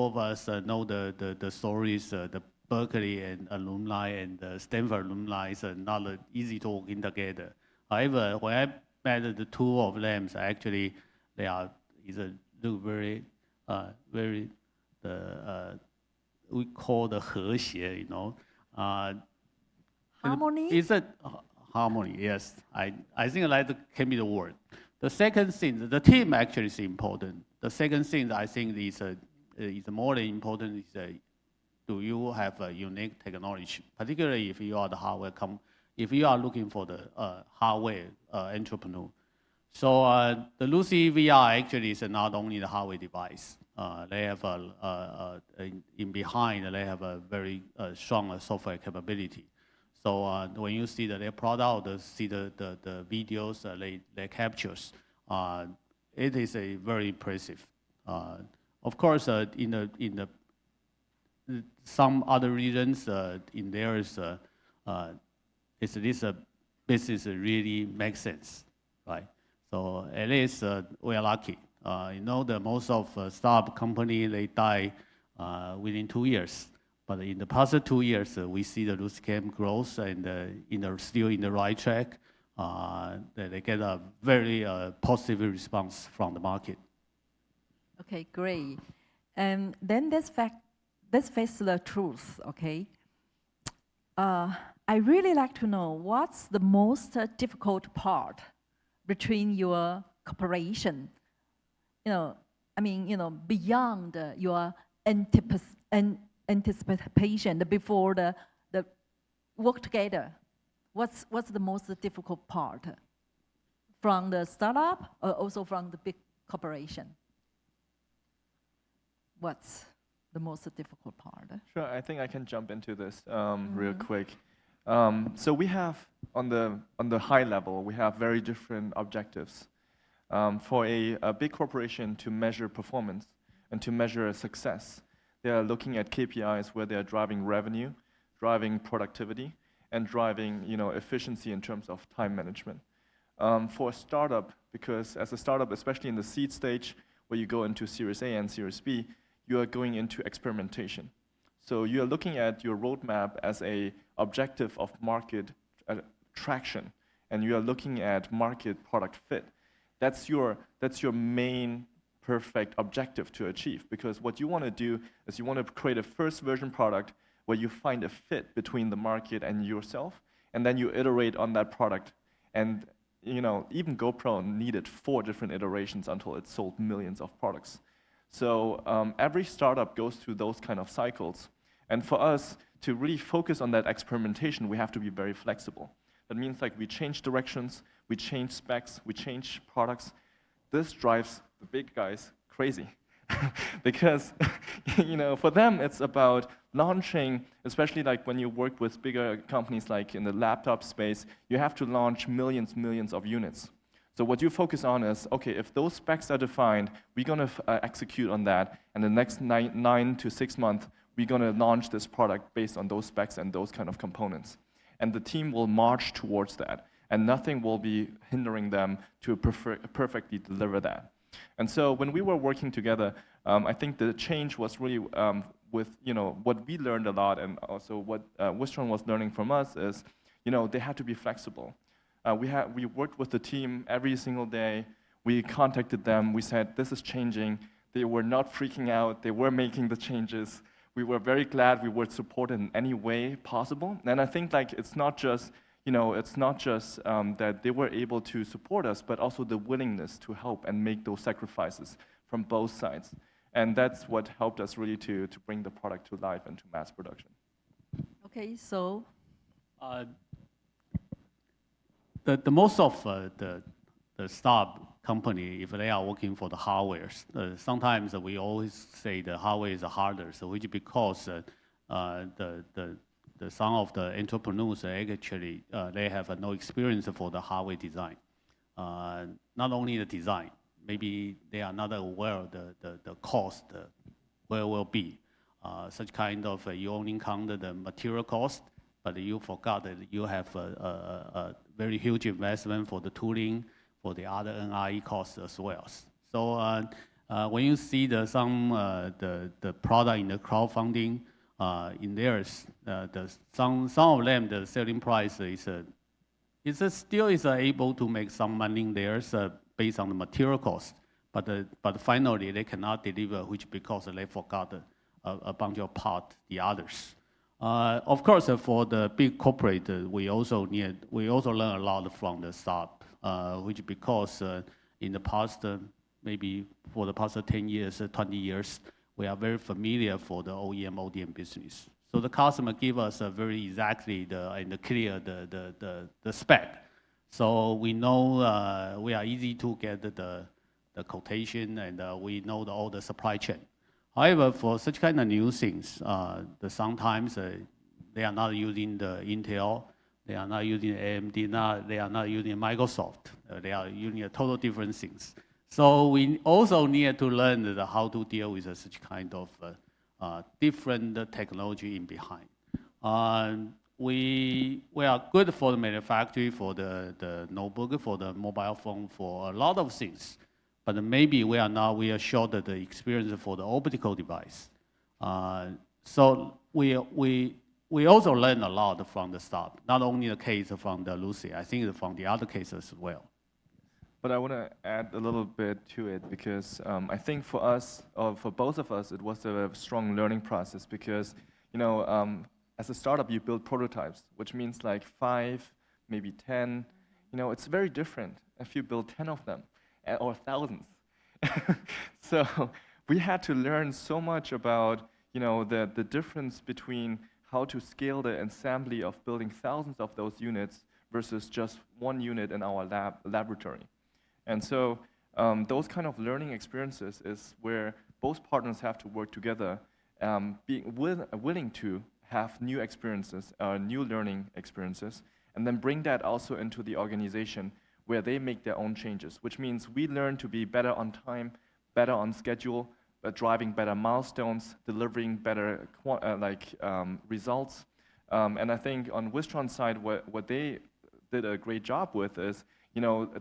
of us know the stories, the Berkeley and alumni and Stanford alumni is not easy to work together. However, when I met the two of them, actually they are look very we call the 和谐, Harmony? It's a harmony, yes. I think that can be the word. The second thing, the team actually is important. The second thing I think is more important is do you have a unique technology, particularly if you are the hardware if you are looking for the hardware entrepreneur. So the Lucy VR actually is not only the hardware device. They have in behind they have a very strong software capability. So when you see their product, see the videos they captures, it is a very impressive. Of course, in the some other reasons in there is this business really makes sense, right? So at least we are lucky. The most of startup company they die within 2 years, but in the past 2 years we see the Lucicam growth and still in the right track. They get a very positive response from the market. Okay, great. And then let's face the truth, okay? I really like to know what's the most difficult part between your cooperation, beyond your anticipation before the work together. What's the most difficult part from the startup or also from the big corporation? What's the most difficult part? Sure, I think I can jump into this real quick. So we have, on the high level, we have very different objectives. For a big corporation to measure performance and to measure success, they are looking at KPIs where they are driving revenue, driving productivity, and driving efficiency in terms of time management. For a startup, because as a startup, especially in the seed stage, where you go into Series A and Series B, you are going into experimentation. So you are looking at your roadmap as a objective of market traction, and you are looking at market product fit. That's your main perfect objective to achieve, because what you want to do is you want to create a first version product where you find a fit between the market and yourself, and then you iterate on that product. And even GoPro needed 4 different iterations until it sold millions of products. So every startup goes through those kind of cycles. And for us to really focus on that experimentation, we have to be very flexible. That means like we change directions, we change specs, we change products. This drives the big guys crazy. Because for them it's about launching, especially like when you work with bigger companies like in the laptop space, you have to launch millions of units. So what you focus on is, okay, if those specs are defined, we're going to execute on that, and the next 9 to 6 months, we're going to launch this product based on those specs and those kind of components. And the team will march towards that, and nothing will be hindering them to perfectly deliver that. And so when we were working together, I think the change was really with what we learned a lot, and also what Wistron was learning from us is, they had to be flexible. We worked with the team every single day. We contacted them. We said, this is changing. They were not freaking out. They were making the changes. We were very glad we were supported in any way possible. And I think like it's not just that they were able to support us, but also the willingness to help and make those sacrifices from both sides. And that's what helped us really to bring the product to life and to mass production. Okay, so the most of the startup company, if they are working for the hardware, sometimes we always say the hardware is harder, so which because some of the entrepreneurs actually they have no experience for the hardware design. Not only the design, maybe they are not aware of the cost where it will be. Such kind of you only count the material cost, but you forgot that you have a very huge investment for the tooling, for the other NRE costs as well. So when you see some product in the crowdfunding, in theirs, some of them the selling price is still able to make some money in theirs based on the material cost, but finally they cannot deliver, which because they forgot a bunch of part the others. Of course, for the big corporate, we also learn a lot from the startup, which because in the past, maybe for the past 10 years, 20 years, we are very familiar for the OEM, ODM business. So the customer give us very exactly and clear the spec. So we know we are easy to get the quotation, and we know all the supply chain. However, for such kind of new things, sometimes they are not using the Intel, they are not using AMD, they are not using Microsoft. They are using total different things. So we also need to learn how to deal with such kind of different technology in behind. We are good for the manufacturing, for the notebook, for the mobile phone, for a lot of things. But maybe we are short of the experience for the optical device. So we also learn a lot from the start. Not only the case from the Lucy, I think from the other cases as well. But I want to add a little bit to it, because I think for us, or for both of us, it was a strong learning process, because as a startup you build prototypes, which means like 5, maybe 10. It's very different if you build 10 of them or thousands. So we had to learn so much about the difference between how to scale the assembly of building thousands of those units versus just one unit in our laboratory. And so those kind of learning experiences is where both partners have to work together being willing to have new experiences, new learning experiences, and then bring that also into the organization where they make their own changes, which means we learn to be better on time, better on schedule, driving better milestones, delivering better results. And I think on Wistron's side, what they did a great job with is,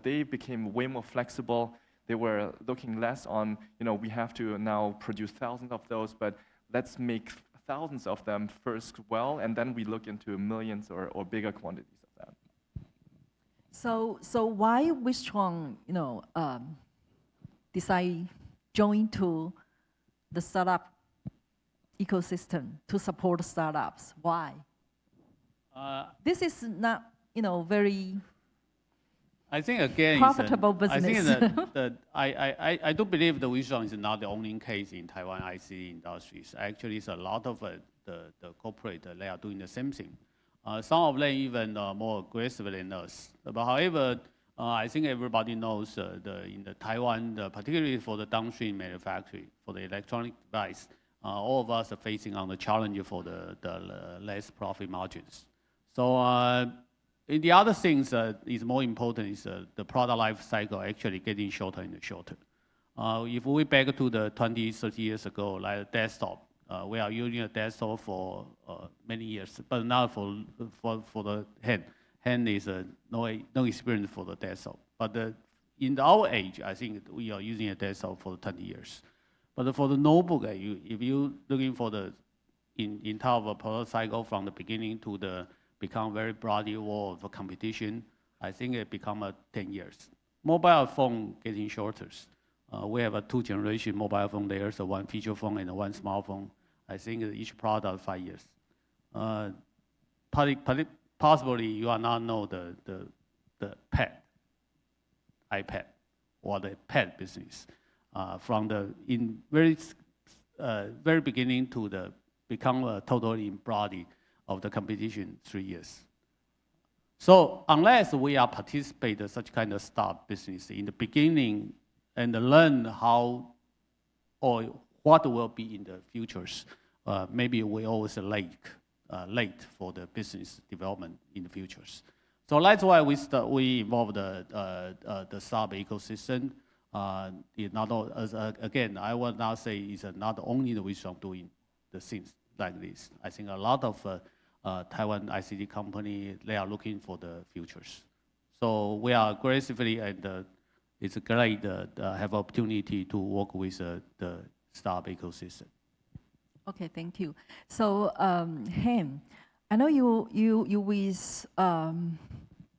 they became way more flexible. They were looking less on, we have to now produce thousands of those, but let's make thousands of them first well, and then we look into millions or bigger quantities of that. So why Wistron, decide join to the startup ecosystem to support startups? Why? This is not, very I think again, profitable I think business. I do believe the Wistron is not the only case in Taiwan IC industries. Actually, it's a lot of the corporate, they are doing the same thing. Some of them even more aggressive than us. But however, I think everybody knows in the Taiwan, particularly for the downstream manufacturing, for the electronic device, all of us are facing on the challenge for the less profit margins. So the other things is more important is the product life cycle actually getting shorter and shorter. If we back to the 20, 30 years ago, like desktop, we are using a desktop for many years, but now for the hand. Hand is no experience for the desktop. But in our age, I think we are using a desktop for 20 years. But for the notebook, if you're looking for the entire product cycle from the beginning to the become very broad world of competition, I think it become 10 years. Mobile phone getting shorter. We have a 2-generation mobile phone there, so one feature phone and one smartphone. I think each product 5 years. Possibly you are not know the pad, iPad, or the pad business from the very beginning to the become totally embodied of the competition 3 years. So unless we are participate in such kind of startup business in the beginning and learn how or what will be in the futures, maybe we always late for the business development in the futures. So that's why we involve the startup ecosystem. Again, I will not say it's not only the Wistron doing the things like this. I think a lot of Taiwan ICT company, they are looking for the futures. So we are aggressively, and it's great to have opportunity to work with the startup ecosystem. Okay, thank you. So, Ham, I know you with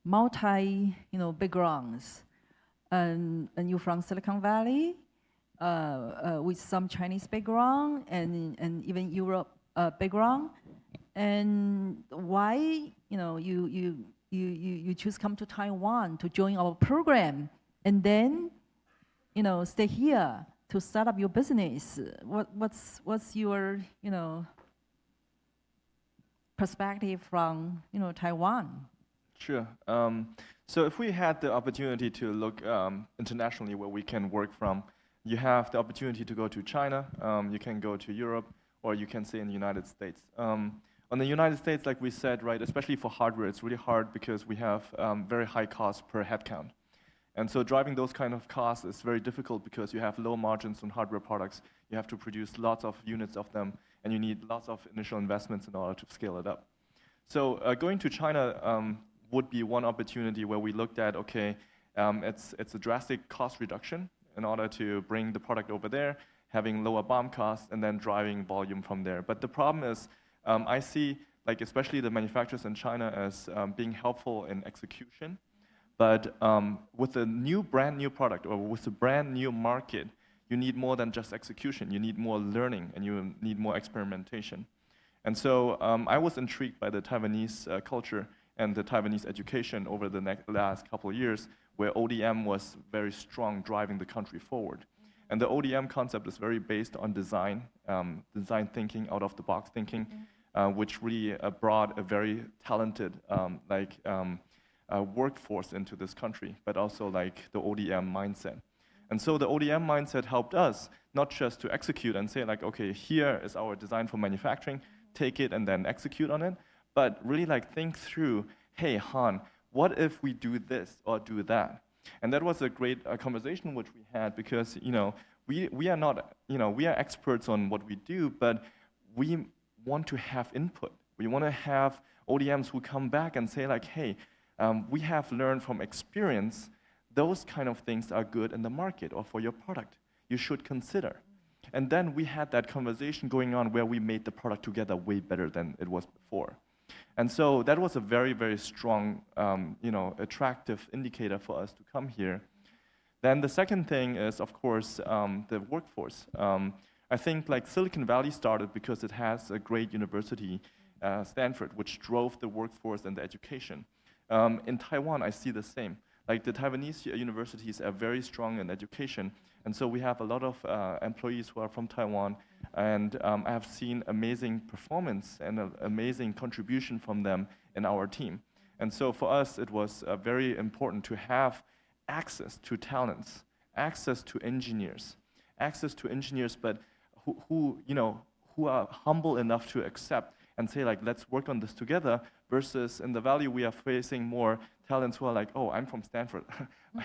multi backgrounds, and you from Silicon Valley, with some Chinese background and even Europe background. And why you choose come to Taiwan to join our program, and then stay here to start up your business? What's your perspective from Taiwan? Sure. So if we had the opportunity to look internationally where we can work from, you have the opportunity to go to China, you can go to Europe, or you can stay in the United States. On the United States, like we said, right, especially for hardware, it's really hard because we have very high costs per head count. And so driving those kind of costs is very difficult because you have low margins on hardware products. You have to produce lots of units of them, and you need lots of initial investments in order to scale it up. So going to China would be one opportunity where we looked at, okay, it's a drastic cost reduction in order to bring the product over there, having lower BOM costs, and then driving volume from there. But the problem is, I see, like especially the manufacturers in China as being helpful in execution. But with a brand new product or with a brand new market, you need more than just execution. You need more learning, and you need more experimentation. And so I was intrigued by the Taiwanese culture and the Taiwanese education over the last couple of years, where ODM was very strong, driving the country forward. And the ODM concept is very based on design thinking, out-of-the-box thinking, which really brought a very talented workforce into this country, but also like the ODM mindset. And so the ODM mindset helped us not just to execute and say like, okay, here is our design for manufacturing, take it and then execute on it, but really like think through, hey, Han, what if we do this or do that? And that was a great conversation which we had because, we are not, we are experts on what we do, but we want to have input. We want to have ODMs who come back and say like, hey, we have learned from experience those kind of things are good in the market or for your product. You should consider. And then we had that conversation going on where we made the product together way better than it was before. And so that was a very, very strong, attractive indicator for us to come here. Then the second thing is, of course, the workforce. I think like Silicon Valley started because it has a great university, Stanford, which drove the workforce and the education. In Taiwan, I see the same. Like the Taiwanese universities are very strong in education, and so we have a lot of employees who are from Taiwan, and I have seen amazing performance and an amazing contribution from them in our team. And so for us, it was very important to have access to talents, access to engineers, but who are humble enough to accept and say like, let's work on this together, versus in the Valley we are facing more talents who are like, oh, I'm from Stanford.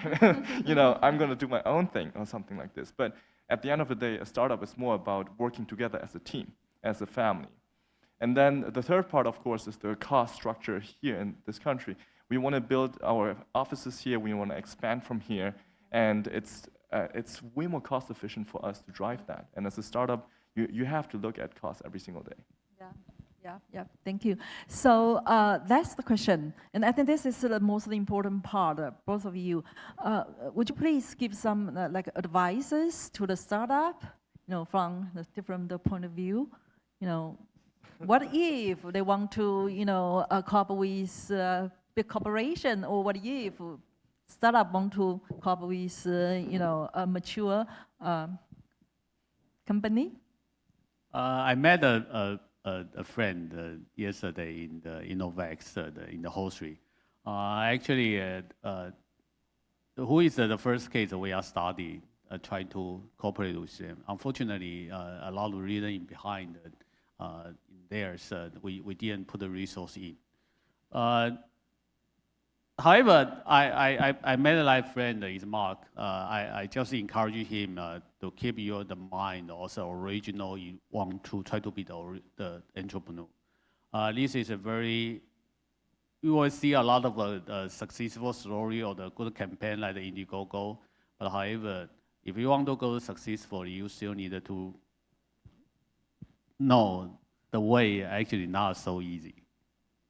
I'm going to do my own thing or something like this. But at the end of the day, a startup is more about working together as a team, as a family. And then the third part, of course, is the cost structure here in this country. We want to build our offices here. We want to expand from here. And it's way more cost efficient for us to drive that. And as a startup, you have to look at cost every single day. Yeah, thank you. So that's the question. And I think this is the most important part, both of you. Would you please give some like advices to the startup, from the different point of view? What if they want to, cooperate with big corporation, or what if startup want to cooperate with, a mature company? I met a friend yesterday in the Innovex in the hostelry. Actually, who is the first case we are studying, trying to cooperate with them. Unfortunately, a lot of reason behind theirs, we didn't put the resource in. However, I met a live friend, is Mark. I just encourage him to keep the mind also original. You want to try to be the entrepreneur. This is a very, you will see a lot of successful story or the good campaign like the Indiegogo. But however, if you want to go successful, you still need to know the way actually not so easy.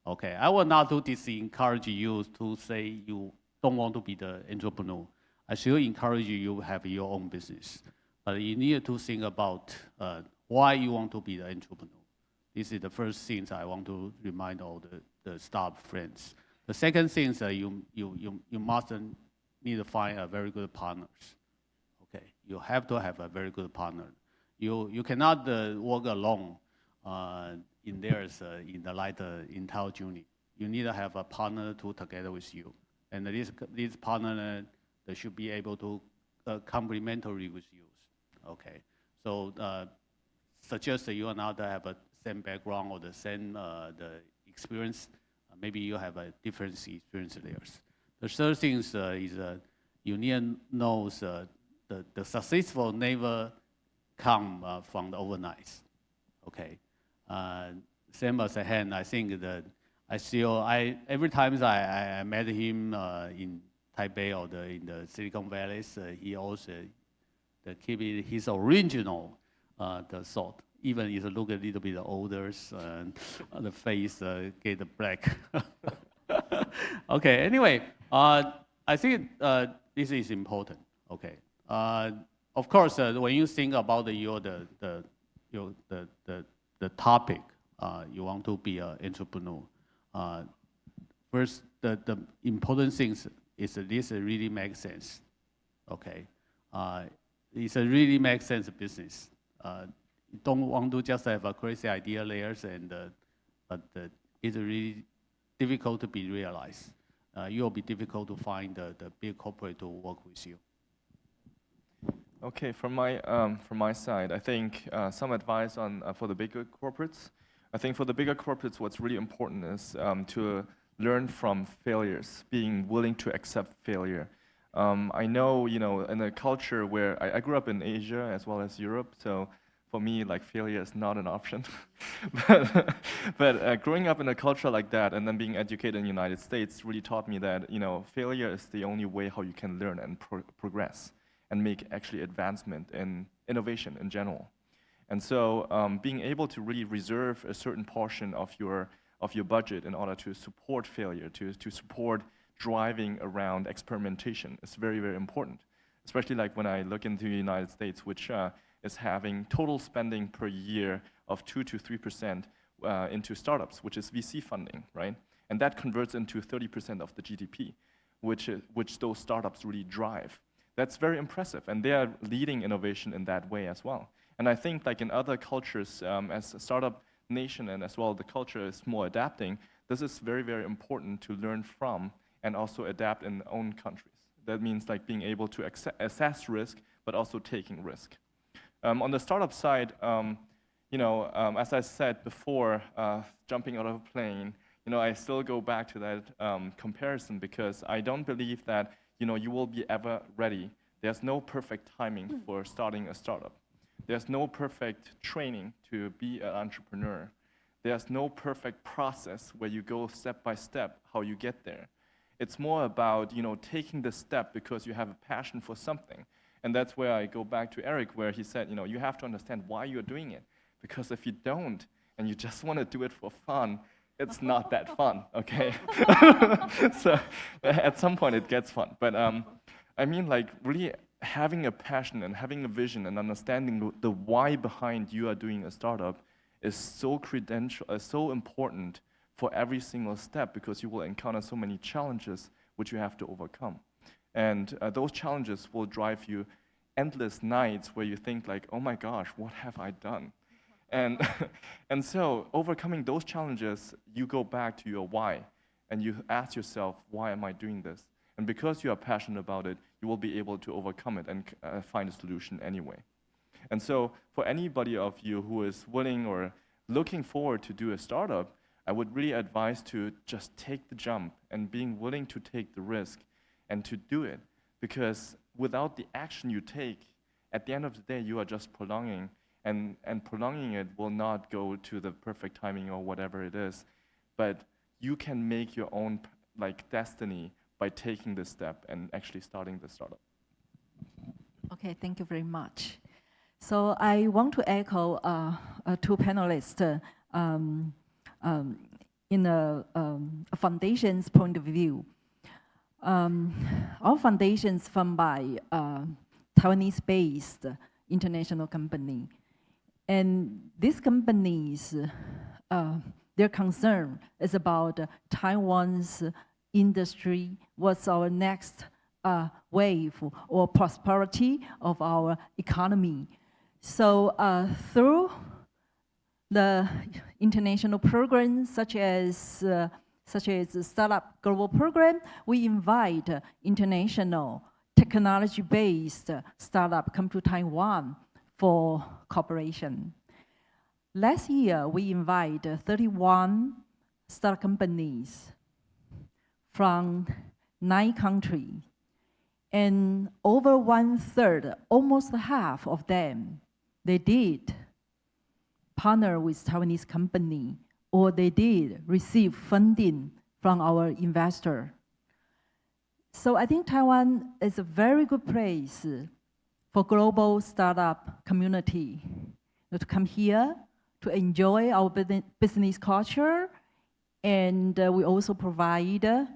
Okay, I will not do this encourage you to say you don't want to be the entrepreneur. I still encourage you to have your own business. But you need to think about why you want to be the entrepreneur. This is the first thing I want to remind all the staff friends. The second thing is you must need to find a very good partners. Okay, you have to have a very good partner. You cannot work alone. In the lighter Intel journey, you need to have a partner to together with you, and this partner they should be able to complementary with you. Okay, so suggest that you and I have a same background or the same the experience. Maybe you have a different experience there. The third thing is you need to know the successful never come from the overnight. Okay. Same as Han, I think that every time I met him in Taipei or in the Silicon Valley, he also keep his original the thought. Even if look a little bit older, the face get black. Okay. Anyway, I think this is important. Okay. Of course, when you think about the topic, you want to be an entrepreneur. First, the important thing is this really makes sense. Okay, it's a really makes sense business. You don't want to just have a crazy idea layers, but it's really difficult to be realized. It will be difficult to find the big corporate to work with you. Okay, from my side, I think some advice on for the bigger corporates. I think for the bigger corporates, what's really important is to learn from failures, being willing to accept failure. I know, in a culture where I grew up in Asia as well as Europe, so for me, like, failure is not an option. but growing up in a culture like that and then being educated in the United States really taught me that, failure is the only way how you can learn and progress and make actually advancement in innovation in general. And so being able to really reserve a certain portion of your budget in order to support failure, to support driving around experimentation is very, very important. Especially like when I look into the United States, which is having total spending per year of 2 to 3% into startups, which is VC funding, right? And that converts into 30% of the GDP, which those startups really drive. That's very impressive, and they are leading innovation in that way as well. And I think like in other cultures, as a startup nation and as well the culture is more adapting, this is very, very important to learn from and also adapt in own countries. That means like being able to assess risk, but also taking risk. On the startup side, as I said before, jumping out of a plane, I still go back to that comparison because I don't believe that you will be ever ready. There's no perfect timing for starting a startup. There's no perfect training to be an entrepreneur. There's no perfect process where you go step by step how you get there. It's more about taking the step because you have a passion for something. And that's where I go back to Eric, where he said, you have to understand why you're doing it. Because if you don't, and you just want to do it for fun, it's not that fun, okay? So at some point it gets fun. But I mean, like, really having a passion and having a vision and understanding the why behind you are doing a startup is so important for every single step, because you will encounter so many challenges which you have to overcome. And those challenges will drive you endless nights where you think like, oh my gosh, what have I done? And so overcoming those challenges, you go back to your why, and you ask yourself, why am I doing this? And because you are passionate about it, you will be able to overcome it and find a solution anyway. And so for anybody of you who is willing or looking forward to do a startup, I would really advise to just take the jump and being willing to take the risk and to do it. Because without the action you take, at the end of the day, you are just prolonging, and prolonging it will not go to the perfect timing or whatever it is. But you can make your own destiny by taking this step and actually starting the startup. Okay, thank you very much. So I want to echo two panelists in a foundation's point of view. Our foundation is funded by Taiwanese-based international company. And these companies, their concern is about Taiwan's industry, what's our next wave or prosperity of our economy. So through the international programs such as the Startup Global Program, we invite international technology-based startup come to Taiwan for cooperation. Last year, we invited 31 startup companies from 9 countries, and over 1/3, almost half of them, they did partner with Taiwanese company, or they did receive funding from our investor. So I think Taiwan is a very good place for global startup community to come here to enjoy our business culture, and we also provide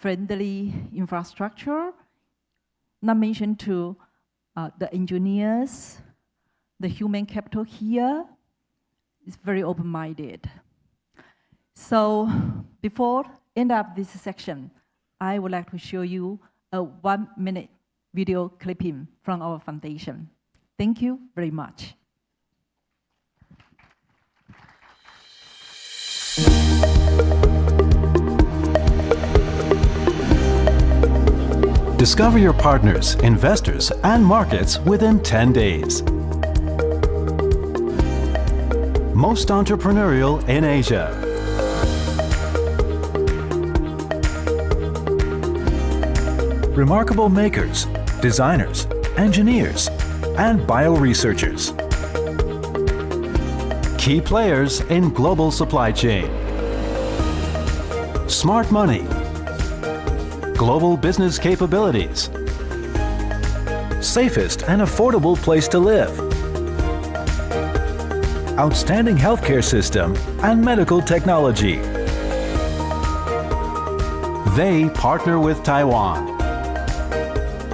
friendly infrastructure. Not mentioned to the engineers, the human capital here is very open-minded. So before end up this section, I would like to show you a 1-minute video clipping from our foundation. Thank you very much. Discover your partners, investors, and markets within 10 days. Most entrepreneurial in Asia. Remarkable makers, designers, engineers, and bioresearchers. Key players in global supply chain. Smart money. Global business capabilities. Safest and affordable place to live. Outstanding healthcare system and medical technology. They partner with Taiwan.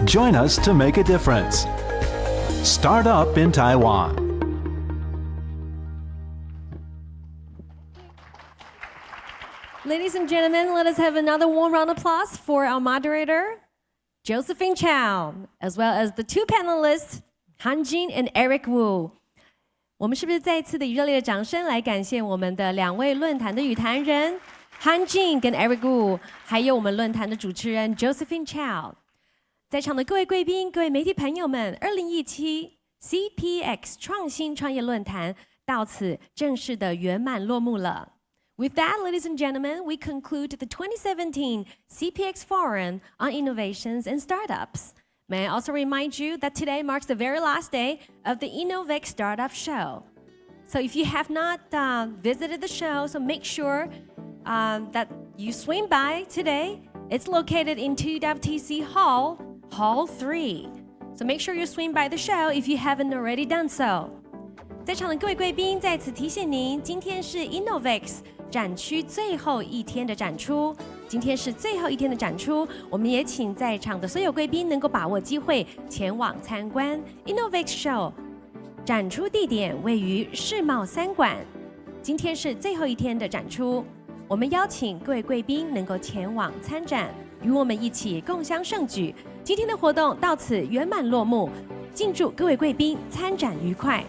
Join us to make a difference. Start up in Taiwan. Ladies and gentlemen, let us have another warm round of applause for our moderator, Josephine Chow, as well as the two panelists, Han Jin and Eric Wu. 我们是不是再一次的以热烈的掌声来感谢我们的两位论坛的语坛人 Han Jin 跟 Eric Wu， 还有我们论坛的主持人 Josephine Chow。在场的各位贵宾、各位媒体朋友们，2017 CPX 创新创业论坛到此正式的圆满落幕了。With that, ladies and gentlemen, we conclude the 2017 CPX Forum on Innovations and Startups. May I also remind you that today marks the very last day of the Innovex Startup Show. So if you have not visited the show, so make sure that you swing by today. It's located in TWTC Hall, Hall 3. So make sure you swing by the show if you haven't already done so. 在场的各位贵宾，在此提醒您，今天是 Innovex 展区最后一天的展出。今天是最后一天的展出，我们也请在场的所有贵宾能够把握机会前往参观 Innovex Show。展出地点位于世贸3馆。今天是最后一天的展出，我们邀请各位贵宾能够前往参展，与我们一起共襄盛举。今天的活动到此圆满落幕，敬祝各位贵宾参展愉快。